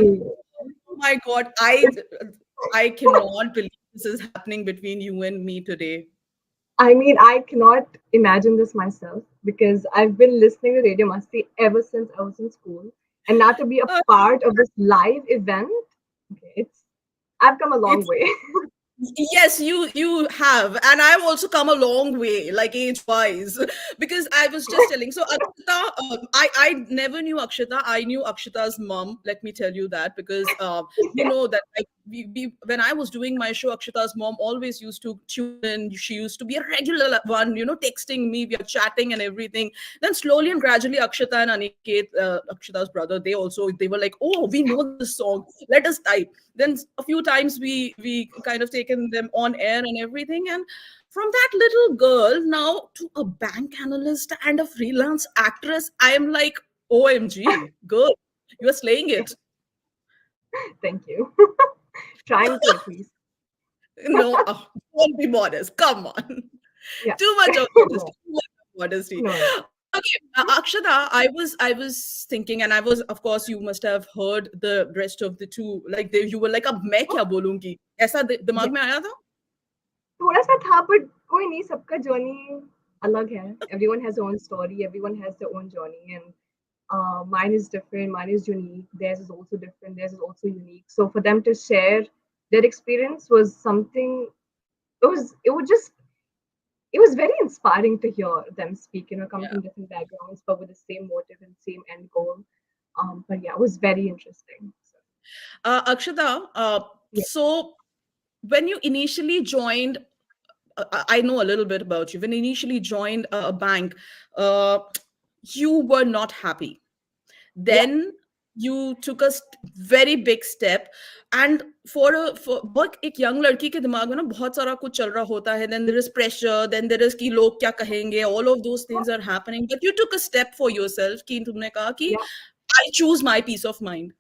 Oh my God. I cannot believe this is happening between you and me today. I mean, I cannot imagine this myself because I've been listening to Radio Masti ever since I was in school. And now to be a Uh, part of this live event, okay, I've come a long it's way. Yes, you have, and I've also come a long way, like age wise, because I was just telling. So Akshita, I never knew Akshita. I knew Akshita's mom. Let me tell you that, because you Yeah. know that like we when I was doing my show, Akshita's mom always used to tune in. She used to be a regular one, texting me, we are chatting and everything. Then slowly and gradually, Akshita and Aniket, Akshita's brother, they were like, oh, we know this song. Let us type. Then a few times we kind of taken them on air and everything, and from that little girl now to a bank analyst and a freelance actress, I am like, OMG, girl, you are slaying it. Thank you. Trying to at least. No, don't be modest, come on. Yeah. Too much of modesty, No, too much of modesty. no. Okay, Akshata, I was thinking, and I was, of course, you must have heard the rest of the two. Like you were like, अब मैं क्या बोलूंगी? ऐसा दिमाग Yeah. में आया था? थोड़ा सा था but कोई नहीं सबका journey अलग है. Everyone has their own story. Everyone has their own journey, and mine is different. Mine is unique. Theirs is also different. Theirs is also unique. So for them to share their experience was something. It was very inspiring to hear them speak. Coming Yeah. from different backgrounds, but with the same motive and same end goal. But yeah, it was very interesting. So. Akshata, Yeah. so when you initially joined, I know a little bit about you. When you initially joined a bank, uh, you were not happy. Yeah. Then you took a very big step, and for बहुत एक young लड़की के दिमाग में ना बहुत सारा कुछ चल रहा होता है. Then there is pressure, then there is कि लोग क्या कहेंगे, all of those things are happening, but you took a step for yourself कि तुमने कहा कि Yeah. I choose my peace of mind,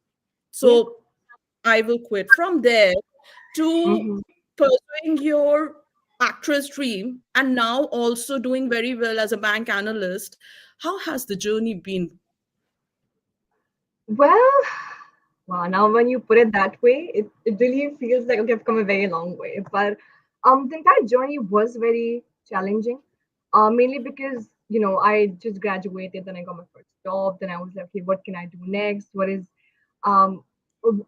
Yeah. so I will quit. From there to Mm-hmm. pursuing your actress dream and now also doing very well as a bank analyst, how has the journey been? Well, wow, now when you put it that way, it really feels like okay, I've come a very long way. But the entire journey was very challenging. Mainly because, I just graduated, then I got my first job, then I was like, okay, what can I do next? What is um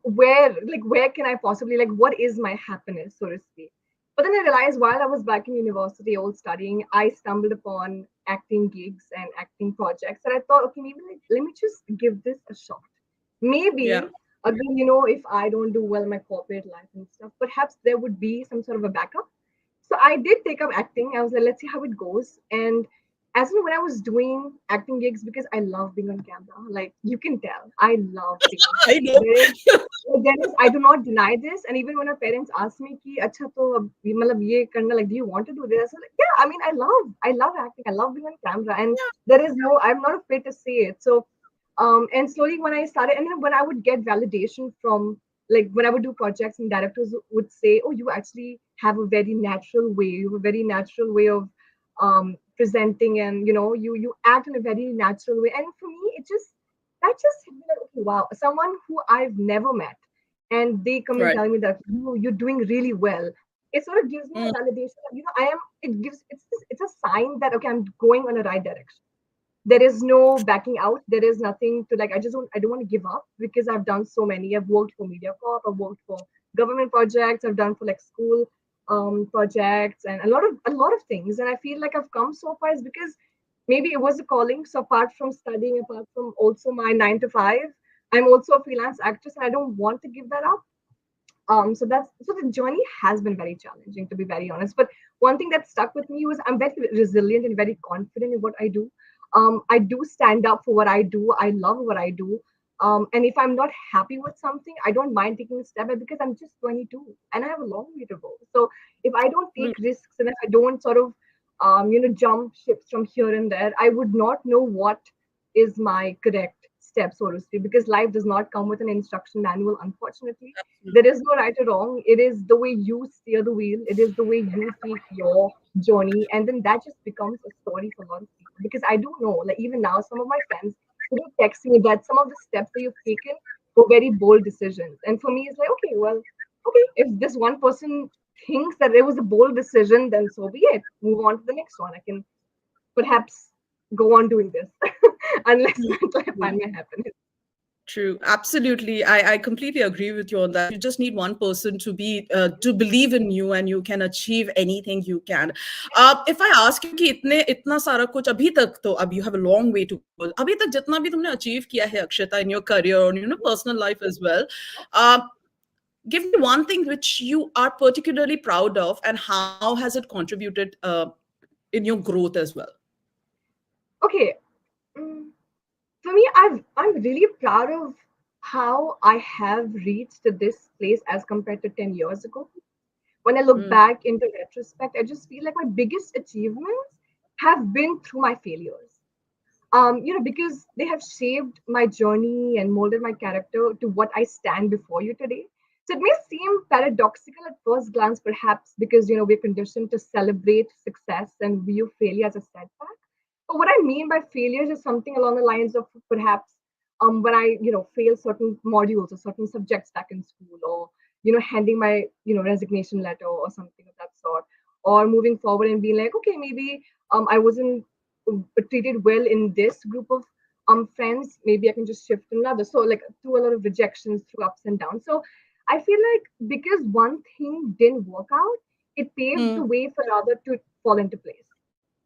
where can I possibly, like, what is my happiness, so to speak? But then I realized while I was back in university, old studying, I stumbled upon acting gigs and acting projects, and I thought, okay, maybe like, let me just give this a shot. Yeah. Maybe again, if I don't do well in my corporate life and stuff, perhaps there would be some sort of a backup. So I did take up acting. I was like, let's see how it goes. And as when I was doing acting gigs, because I love being on camera, like you can tell, I love being on I camera. know. I do not deny this. And even when my parents ask me, ki, Acha, to, matlab ye karna, like, do you want to do this? I was like, yeah, I mean, I love acting. I love being on camera. And there is I'm not afraid to say it. So and slowly when I started, and then when I would get validation from, like, when I would do projects and directors would say, oh, you actually have a very natural way, you have a very natural way of presenting, and you act in a very natural way. And for me, that just hit me like, okay, wow, someone who I've never met, and they come and Right. tell me that you're doing really well. It sort of gives me Mm, a validation that, I am. It's a sign that, okay, I'm going on the right direction. There is no backing out. There is nothing to, like, I don't want to give up, because I've done so many. I've worked for MediaCorp, I've worked for government projects, I've done for like school projects, and a lot of things. And I feel like I've come so far is because maybe it was a calling. So apart from studying, apart from also my 9 to 5, I'm also a freelance actress, and I don't want to give that up. So the journey has been very challenging, to be very honest. But one thing that stuck with me was I'm very resilient and very confident in what I do. I do stand up for what I do. I love what I do. And if I'm not happy with something, I don't mind taking a step back, because I'm just 22 and I have a long way to go. So if I don't take risks, and if I don't sort of jump ships from here and there, I would not know what is my correct step, so to speak, because life does not come with an instruction manual, unfortunately. There is no right or wrong. It is the way you steer the wheel. It is the way you take your journey. And then that just becomes a story for a lot of people. Because I do know, like, even now, some of my friends, they text me that some of the steps that you've taken were very bold decisions. And for me, it's like, okay, well, okay, if this one person thinks that it was a bold decision, then so be it. Move on to the next one. I can perhaps go on doing this unless until I find my happiness. true. Absolutely. I completely agree with you on that. You just need one person to believe in you, and you can achieve anything you can. If I ask you कि इतना सारा कुछ अभी तक, तो अब you have a long way to go. अभी तक जितना भी तुमने achieve किया है अक्षता in your career and personal life as well. Uh, Give me one thing which you are particularly proud of, and how has it contributed in your growth as well? Okay. mm, For me, I'm really proud of how I have reached to this place as compared to 10 years ago. When I look Mm, back into retrospect, I just feel like my biggest achievements have been through my failures. Because they have shaped my journey and molded my character to what I stand before you today. So it may seem paradoxical at first glance, perhaps because we're conditioned to celebrate success and view failure as a setback. But what I mean by failures is something along the lines of perhaps when I fail certain modules or certain subjects back in school, or handing my resignation letter or something of that sort, or moving forward and being like, okay, maybe I wasn't treated well in this group of friends, maybe I can just shift to another. So like through a lot of rejections, through ups and downs. So I feel like because one thing didn't work out, it paved the mm, way for another to fall into place.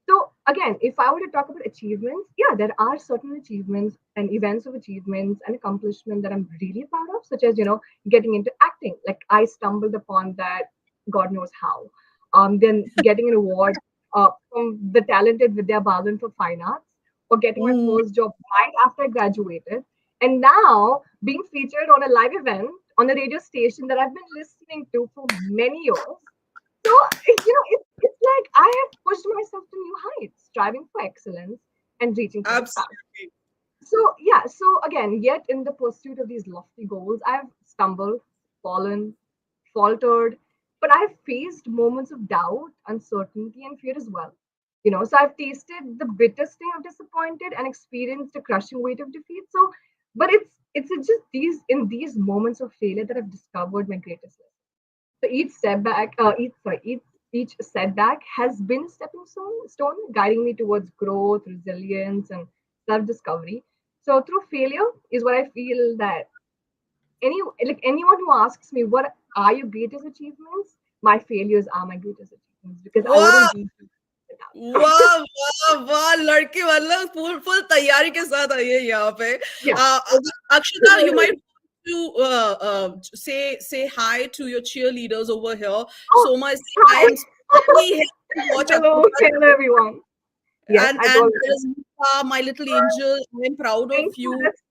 So again, if I were to talk about achievements, yeah, there are certain achievements and events of achievements and accomplishment that I'm really proud of, such as, getting into acting. Like I stumbled upon that, God knows how. Then getting an award from the talented Vidya Balan for Fine Arts, or getting my Mm. first job right after I graduated, and now being featured on a live event on a radio station that I've been listening to for many years. So, it's like I have pushed myself to new heights, striving for excellence and reaching for the stars. Absolutely. So, yeah, so again, yet in the pursuit of these lofty goals, I've stumbled, fallen, faltered, but I've faced moments of doubt, uncertainty, and fear as well. So I've tasted the bitter sting of disappointed and experienced the crushing weight of defeat. So, but it's just these moments of failure that I've discovered my greatest lesson. So each setback has been a stepping stone, guiding me towards growth, resilience, and self-discovery. So through failure is what I feel that anyone who asks me what are your greatest achievements, my failures are my greatest achievements because I वाह wouldn't be without. वाह वाह वाह लड़की मतलब full full तैयारी के साथ आई है यहाँ पे Yeah. Akshita, you might want to say hi to your cheerleaders over here. Oh, So much hi. I'm really happy to watch Akshita. Hello, everyone. Yes, And I and told there you. is Nita, my little angel. I'm proud of Thank you. you. That's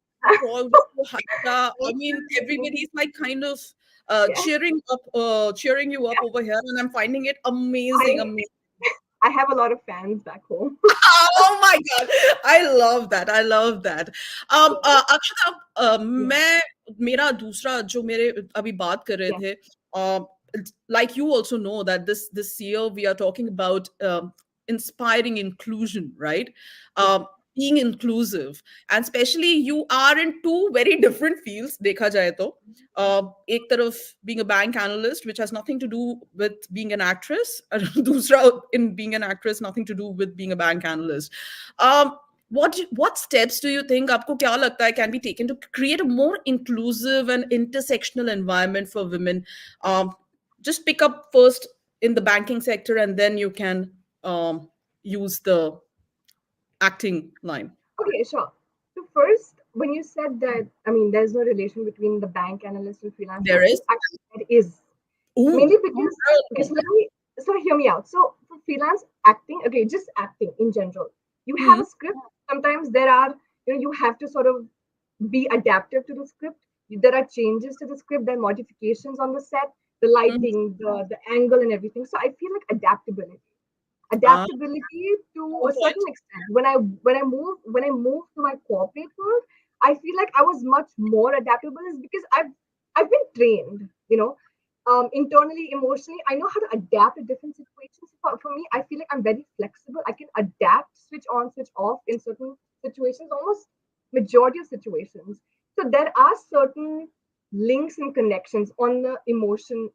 Harsha. I mean, everybody's like kind of yeah. cheering you up Yeah. over here, and I'm finding it amazing, I amazing. I have a lot of fans back home. Oh my God, I love that. I love that. Akshata, Yeah. मैं मेरा दूसरा जो मेरे अभी बात कर रहे Yeah. थे, like you also know that this year we are talking about inspiring inclusion, right? Yeah. Being inclusive, and especially you are in two very different fields. देखा जाए तो, एक तरफ being a bank analyst, which has nothing to do with being an actress, and दूसरा in being an actress, nothing to do with being a bank analyst. What steps do you think आपको क्या लगता है can be taken to create a more inclusive and intersectional environment for women? Just pick up first in the banking sector, and then you can use the acting line. Okay, sure. So first, when you said that, I mean, there's no relation between the bank analyst and freelance There actor. is. Actually, there is. Ooh. Mainly because, okay, so hear me out. So for freelance acting, okay, just acting in general, you have Hmm. a script. Sometimes there are, you have to sort of be adaptive to the script. There are changes to the script, there are modifications on the set, the Hmm. lighting, the angle, and everything. So I feel like Ah, adaptability to good a certain point. extent. When I moved to my corporate world, I feel like I was much more adaptable is because I've been trained, internally, emotionally. I know how to adapt to different situations. For me, I feel like I'm very flexible. I can adapt, switch on, switch off in certain situations, almost majority of situations. So there are certain links and connections on the emotional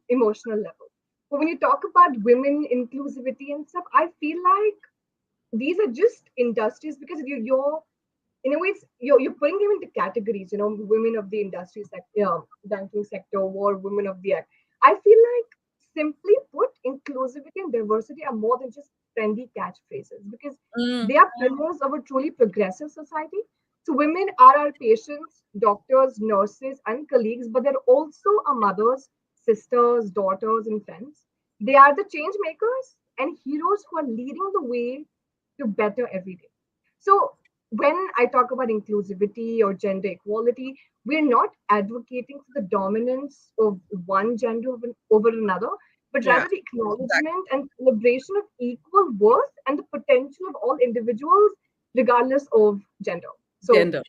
level. But when you talk about women inclusivity and stuff, I feel like these are just industries because you're in a way you're putting them into categories. Women of the industry sector, banking sector, or women of the act. I feel like simply put, inclusivity and diversity are more than just trendy catchphrases because Mm. they are pillars of a truly progressive society. So women are our patients, doctors, nurses, and colleagues, but they're also our mothers, sisters, daughters, and friends. They are the change makers and heroes who are leading the way to better every day. So when I talk about inclusivity or gender equality, we're not advocating for the dominance of one gender over another, but Yeah, rather the exactly. acknowledgement and celebration of equal worth and the potential of all individuals, regardless of gender. So Gender.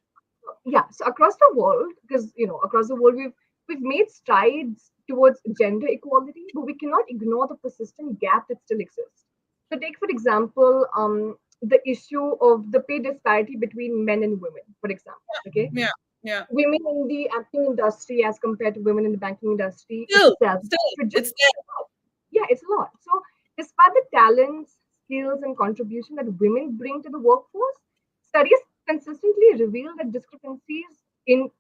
yeah, so across the world, because across the world we've made strides towards gender equality, but we cannot ignore the persistent gap that still exists. So take for example, the issue of the pay disparity between men and women, for example. Okay, Yeah, yeah. women in the acting industry as compared to women in the banking industry Still, itself still, should just it's there. yeah, it's a lot. So, despite the talents, skills, and contribution that women bring to the workforce, studies consistently reveal that discrepancies in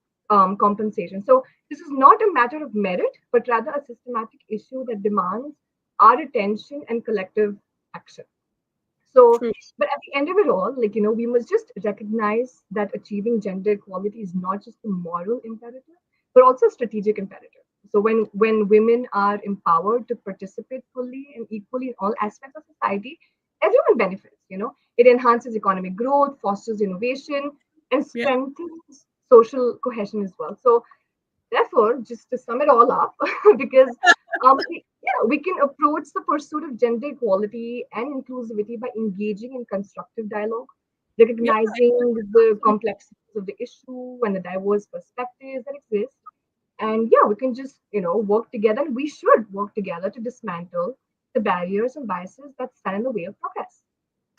compensation. So, this is not a matter of merit, but rather a systematic issue that demands our attention and collective action. So, True. but at the end of it all, like, we must just recognize that achieving gender equality is not just a moral imperative, but also a strategic imperative. So when women are empowered to participate fully and equally in all aspects of society, everyone benefits. It enhances economic growth, fosters innovation, and Yeah. strengthens social cohesion as well. So therefore, just to sum it all up, because we can approach the pursuit of gender equality and inclusivity by engaging in constructive dialogue, Yeah. recognizing the complexities of the issue and the diverse perspectives that exist. And yeah, we can just, work together. And we should work together to dismantle the barriers and biases that stand in the way of progress.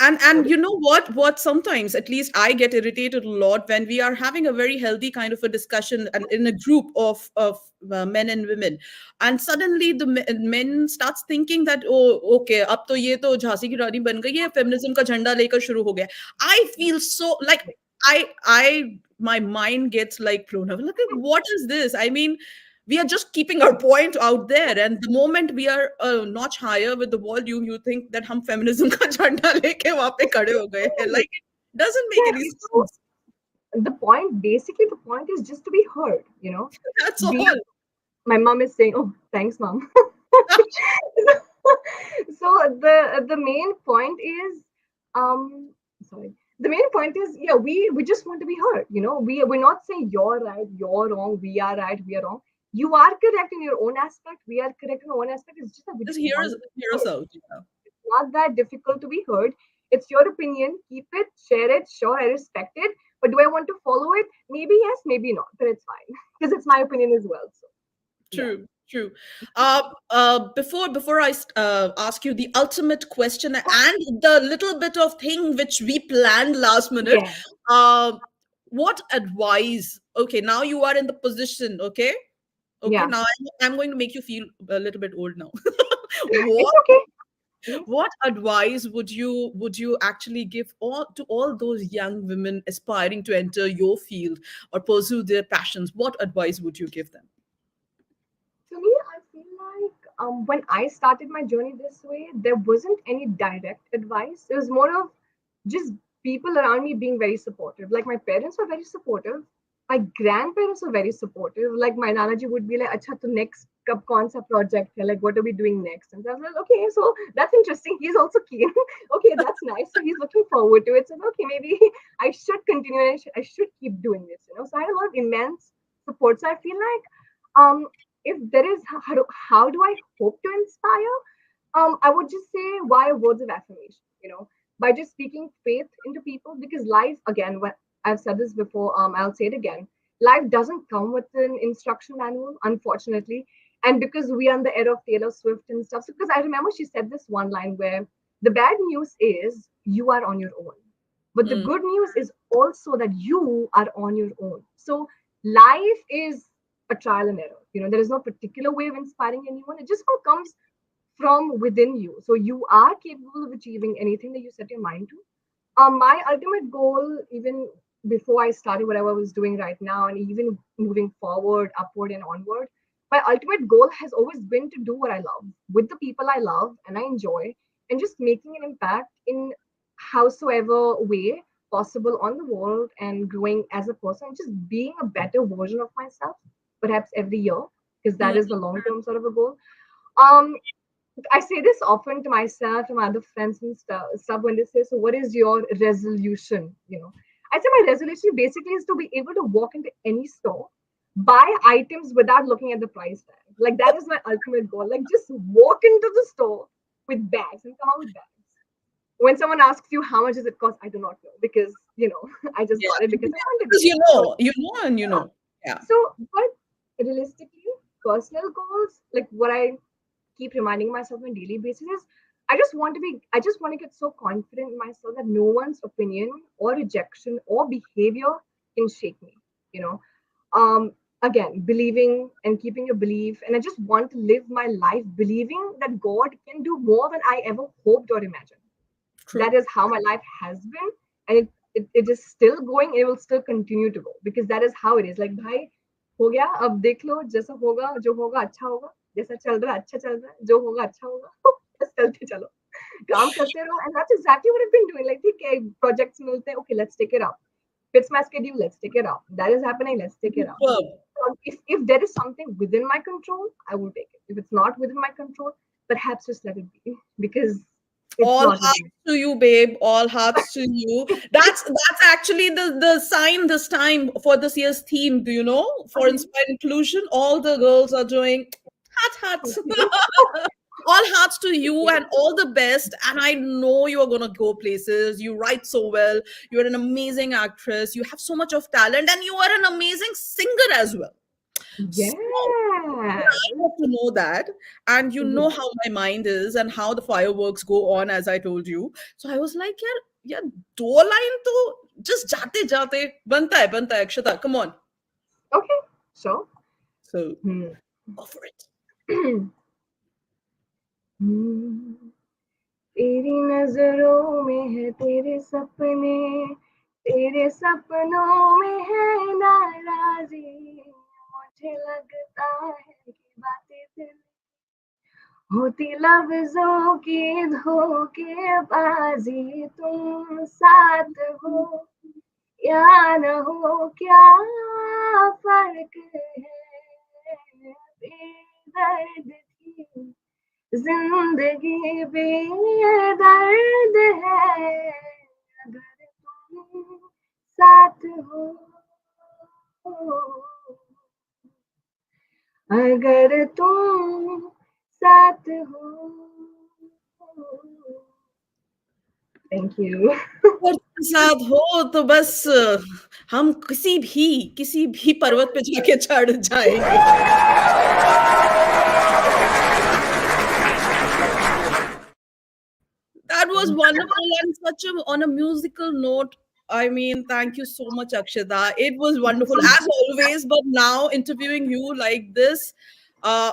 And What you know what sometimes at least I get irritated a lot when we are having a very healthy kind of a discussion and in a group of men and women, and suddenly the men starts thinking that, oh, okay, ab to ye to jhansi ki rani ban gayi hai, feminism ka jhanda lekar shuru ho gaya. I feel so like I my mind gets like blown up. Look at what is this? I mean, we are just keeping our point out there, and the moment we are a notch higher with the volume, you think that hum feminism ka jhanda leke wahan pe khade ho gaye hain. Like, it doesn't make any exactly. So sense. the point is just to be heard. That's Be all. My mom is saying, "Oh, thanks, mom." So the main point is, sorry. The main point is, yeah, we just want to be heard. We're not saying you're right, you're wrong, we are right, we are wrong. You are correct in your own aspect. We are correct in our own aspect. It's just that we Just just want to be hear us heard. out. Yeah. It's not that difficult to be heard. It's your opinion. Keep it, share it. Sure, I respect it. But do I want to follow it? Maybe yes, maybe not. But it's fine because it's my opinion as well. So yeah. True, true. Before I ask you the ultimate question and the little bit of thing which we planned last minute, Yeah. uh, what advice? Okay, now you are in the position. Okay, okay. Yeah. Now I'm going to make you feel a little bit old now. It's what okay. Yes. what advice would you actually give all those young women aspiring to enter your field or pursue their passions? What advice would you give them? To me, I feel like when I started my journey this way, there wasn't any direct advice. It was more of just people around me being very supportive. Like my parents were very supportive. My grandparents were very supportive. Like my Nanaji would be like, "Acha, to next kab kaun sa project hai? Like, what are we doing next?" And I was like, "Okay, so that's interesting. He's also keen. Okay, that's nice. So he's looking forward to it. So okay, maybe I should continue. And I should keep doing this. So I had a lot of immense support. So I feel like if there is how do I hope to inspire? I would just say via words of affirmation, by just speaking faith into people, because life, again, when I've said this before, I'll say it again. Life doesn't come with an instruction manual, unfortunately. And because we are in the era of Taylor Swift and stuff, so because I remember she said this one line where the bad news is you are on your own. But the Mm, good news is also that you are on your own. So life is a trial and error. There is no particular way of inspiring anyone. It just all comes from within you. So you are capable of achieving anything that you set your mind to. My ultimate goal, even before I started whatever I was doing right now, and even moving forward, upward, and onward, my ultimate goal has always been to do what I love with the people I love and I enjoy, and just making an impact in howsoever way possible on the world and growing as a person, just being a better version of myself, perhaps every year, because that mm, is the long term sort of a goal. Um, I say this often to myself and my other friends and stuff when they say, "So, what is your resolution?" I say my resolution basically is to be able to walk into any store, buy items without looking at the price tag. Like, that is my ultimate goal. Like, just walk into the store with bags and come out with bags. When someone asks you how much does it cost, I do not know because, I just yeah, got it because I wanted because it. So, and yeah. Yeah. But realistically, personal goals, like what I keep reminding myself on a daily basis is I just want to get so confident in myself that no one's opinion or rejection or behavior can shake me, you know. Again, believing and keeping your belief. And I just want to live my life believing that God can do more than I ever hoped or imagined. That True. is how my life has been. And it is still going. It will still continue to go because that is how it is. Like, bhai, हो गया अब देख लो जैसा होगा जो होगा अच्छा होगा जैसा चल रहा है अच्छा चल रहा है जो होगा अच्छा होगा बस चलते चलो काम करते रहो, and that's exactly what I've been doing. Like, ठीक है, projects मिलते हैं, okay, let's take it up. Fits my schedule, let's take it up. That is happening, let's take it up. Superb. So if there is something within my control, I will take it. If it's not within my control, perhaps just let it be, because it's All not hearts within. to you, babe. All hearts to you. That's actually the sign this time for this year's theme. Do you know? For Inspired Inclusion, all the girls are doing hearts. All hearts to you and all the best. And I know you're going to go places. You write so well. You're an amazing actress. You have so much of talent, and you are an amazing singer as well. Yeah. So, I have to know that. And you know how my mind is and how the fireworks go on, as I told you. So I was like, yeah, do line to just jate jate. Banta hai, Akshata. Come on. Okay, sure. So, go for it. तेरी नजरों में है तेरे सपने, तेरे सपनों में है नाराजी, मुझे लगता है कि बातें दिल होती लफ्जों की धोखेबाजी, तुम साथ हो या न हो क्या फर्क है, बेदर्द थी जिंदगी बेदर्द है, अगर तुम साथ हो, अगर तुम साथ हो. Thank you. और साथ हो तो बस हम किसी भी पर्वत पे जाके चढ़ जाएंगे. That was wonderful and such on a musical note. I mean, thank you so much, Akshata. It was wonderful as always, but now interviewing you like this, uh,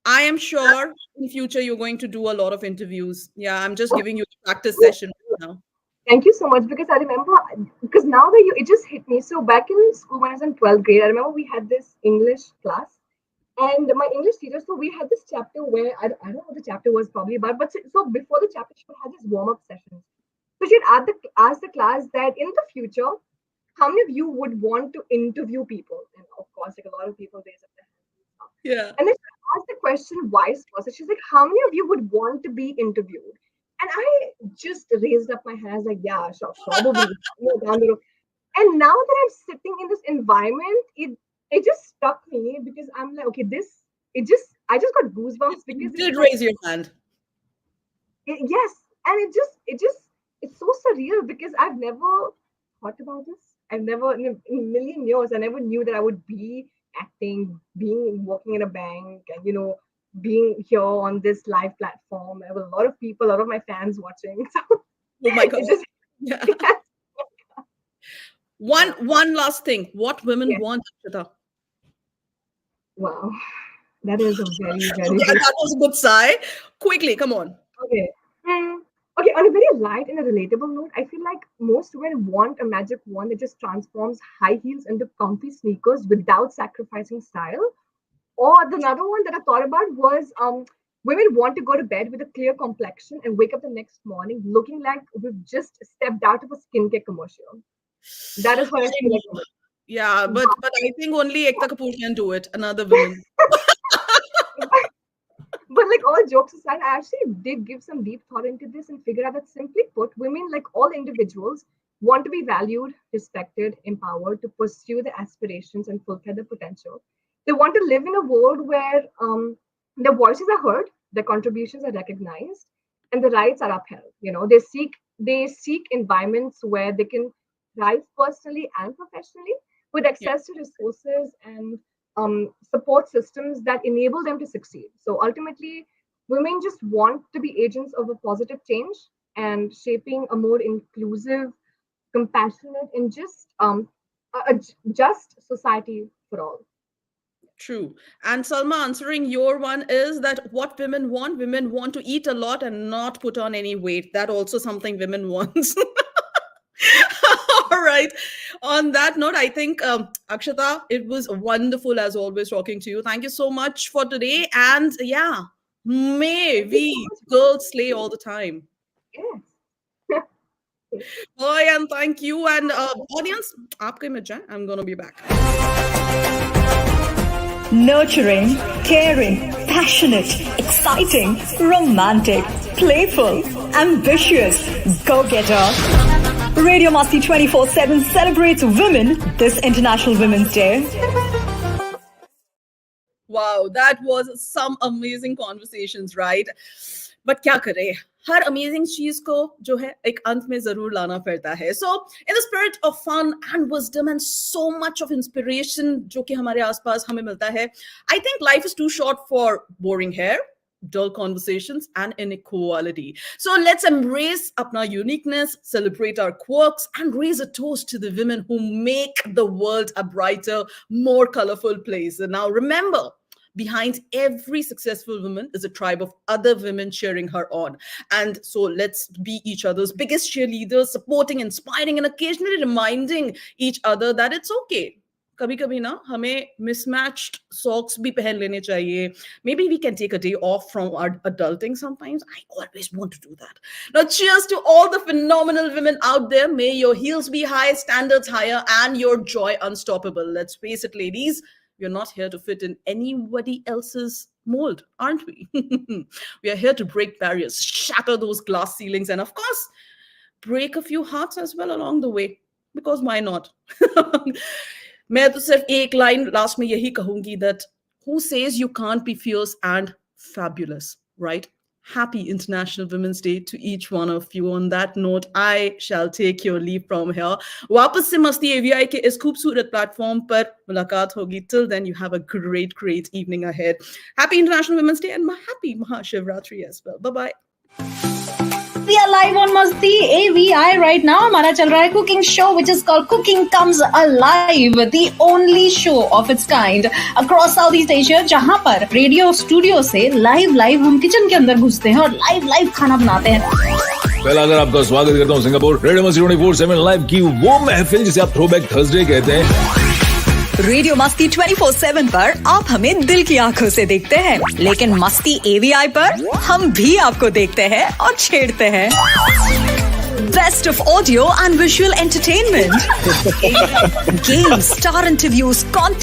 I am sure in future you're going to do a lot of interviews. Yeah, I'm just giving you a practice session right now. Thank you so much, because I remember, because now that it just hit me. So back in school when I was in 12th grade, I remember we had this English class, and my English teacher, so we had this chapter where I don't know what the chapter was probably about, but so before the chapter, she would have this warm up sessions. So she'd ask the class that in the future, how many of you would want to interview people? And of course, like a lot of people raise up their hands and stuff. Yeah. And then she asked the question vice versa. She's like, how many of you would want to be interviewed? And I just raised up my hands like, yeah, sure, probably. Down the road. And now that I'm sitting in this environment, it just struck me, because I'm like, okay, I just got goosebumps, because You did raise your hand. yes, and it's so surreal, because I've never thought about this. I've never in a million years I never knew that I would be acting, working in a bank, and being here on this live platform. I have a lot of people, a lot of my fans watching. So Oh my God. it just Yeah. One last thing. What women want, Akshata? wow, that is a very Okay, good. that was a good sigh. Quickly, come on. Okay. Okay, on a very light and a relatable note, I feel like most women want a magic wand that just transforms high heels into comfy sneakers without sacrificing style. Or the another one that I thought about was women want to go to bed with a clear complexion and wake up the next morning looking like we've just stepped out of a skincare commercial. That is what I feel like. Women. Yeah, but I think only Ekta Kapoor can do it. Another woman. But like all jokes aside, I actually did give some deep thought into this and figure out that, simply put, women, like all individuals, want to be valued, respected, empowered to pursue their aspirations and fulfill their potential. They want to live in a world where their voices are heard, their contributions are recognized, and the rights are upheld. They seek environments where they can thrive personally and professionally, with access to resources and support systems that enable them to succeed. So ultimately, women just want to be agents of a positive change and shaping a more inclusive, compassionate, and just society for all. True. And Salma, answering your one is that what women want to eat a lot and not put on any weight. That also something women want. All right. On that note, I think, Akshata, it was wonderful as always talking to you. Thank you so much for today. And yeah, May we girls slay all the time. Yes. Bye and thank you. And audience, aapke mein jaye. I'm gonna be back. Nurturing, caring, passionate, exciting, romantic, playful, ambitious, go-getter. Radio Masti 24/7 celebrates women this International Women's Day. Wow, that was some amazing conversations, right? But क्या करे, हर amazing चीज को जो है एक अंत में जरूर लाना पड़ता है. So, in the spirit of fun and wisdom and so much of inspiration जो कि हमारे आसपास हमें मिलता है, I think life is too short for boring hair, dull conversations and inequality. So let's embrace apna uniqueness, celebrate our quirks and raise a toast to the women who make the world a brighter, more colorful place. And now remember, behind every successful woman is a tribe of other women cheering her on. And so let's be each other's biggest cheerleaders, supporting, inspiring, and occasionally reminding each other that it's okay. कभी कभी ना हमें mismatched socks भी पहन लेने चाहिए. Maybe we can take a day off from our adulting sometimes. I always want to do that. Now cheers to all the phenomenal women out there. May your heels be high, standards higher, and your joy unstoppable. Let's face it, ladies, we're not here to fit in anybody else's mold, aren't we? We are here to break barriers, shatter those glass ceilings, and of course, break a few hearts as well along the way. Because why not? मैं तो सिर्फ एक line last में यही कहूंगी that who says you can't be fierce and fabulous, right? Happy International Women's Day to each one of you. On that note, I shall take your leave from here. वापस से मस्ती AVI के इस खूबसूरत platform पर मुलाकात होगी. Till then, you have a great evening ahead. Happy International Women's Day and happy Mahashivratri as well. Bye-bye. We are live on Masti AVI right now. हमारा चल रहा है cooking show which is called Cooking Comes Alive, the only show of its kind across Southeast Asia, जहाँ पर radio studio से live हम kitchen के अंदर घुसते हैं और लाइव खाना बनाते हैं. पहला अगर आपका स्वागत करता हूँ सिंगापुर रेडियो मस्ती 24/7 लाइव की वो महफिल जिसे आप थ्रोबैक थर्सडे कहते हैं. रेडियो मस्ती 24/7 पर आप हमें दिल की आंखों से देखते हैं, लेकिन मस्ती AVI पर हम भी आपको देखते हैं और छेड़ते हैं. Best of audio and visual entertainment, games, star interviews,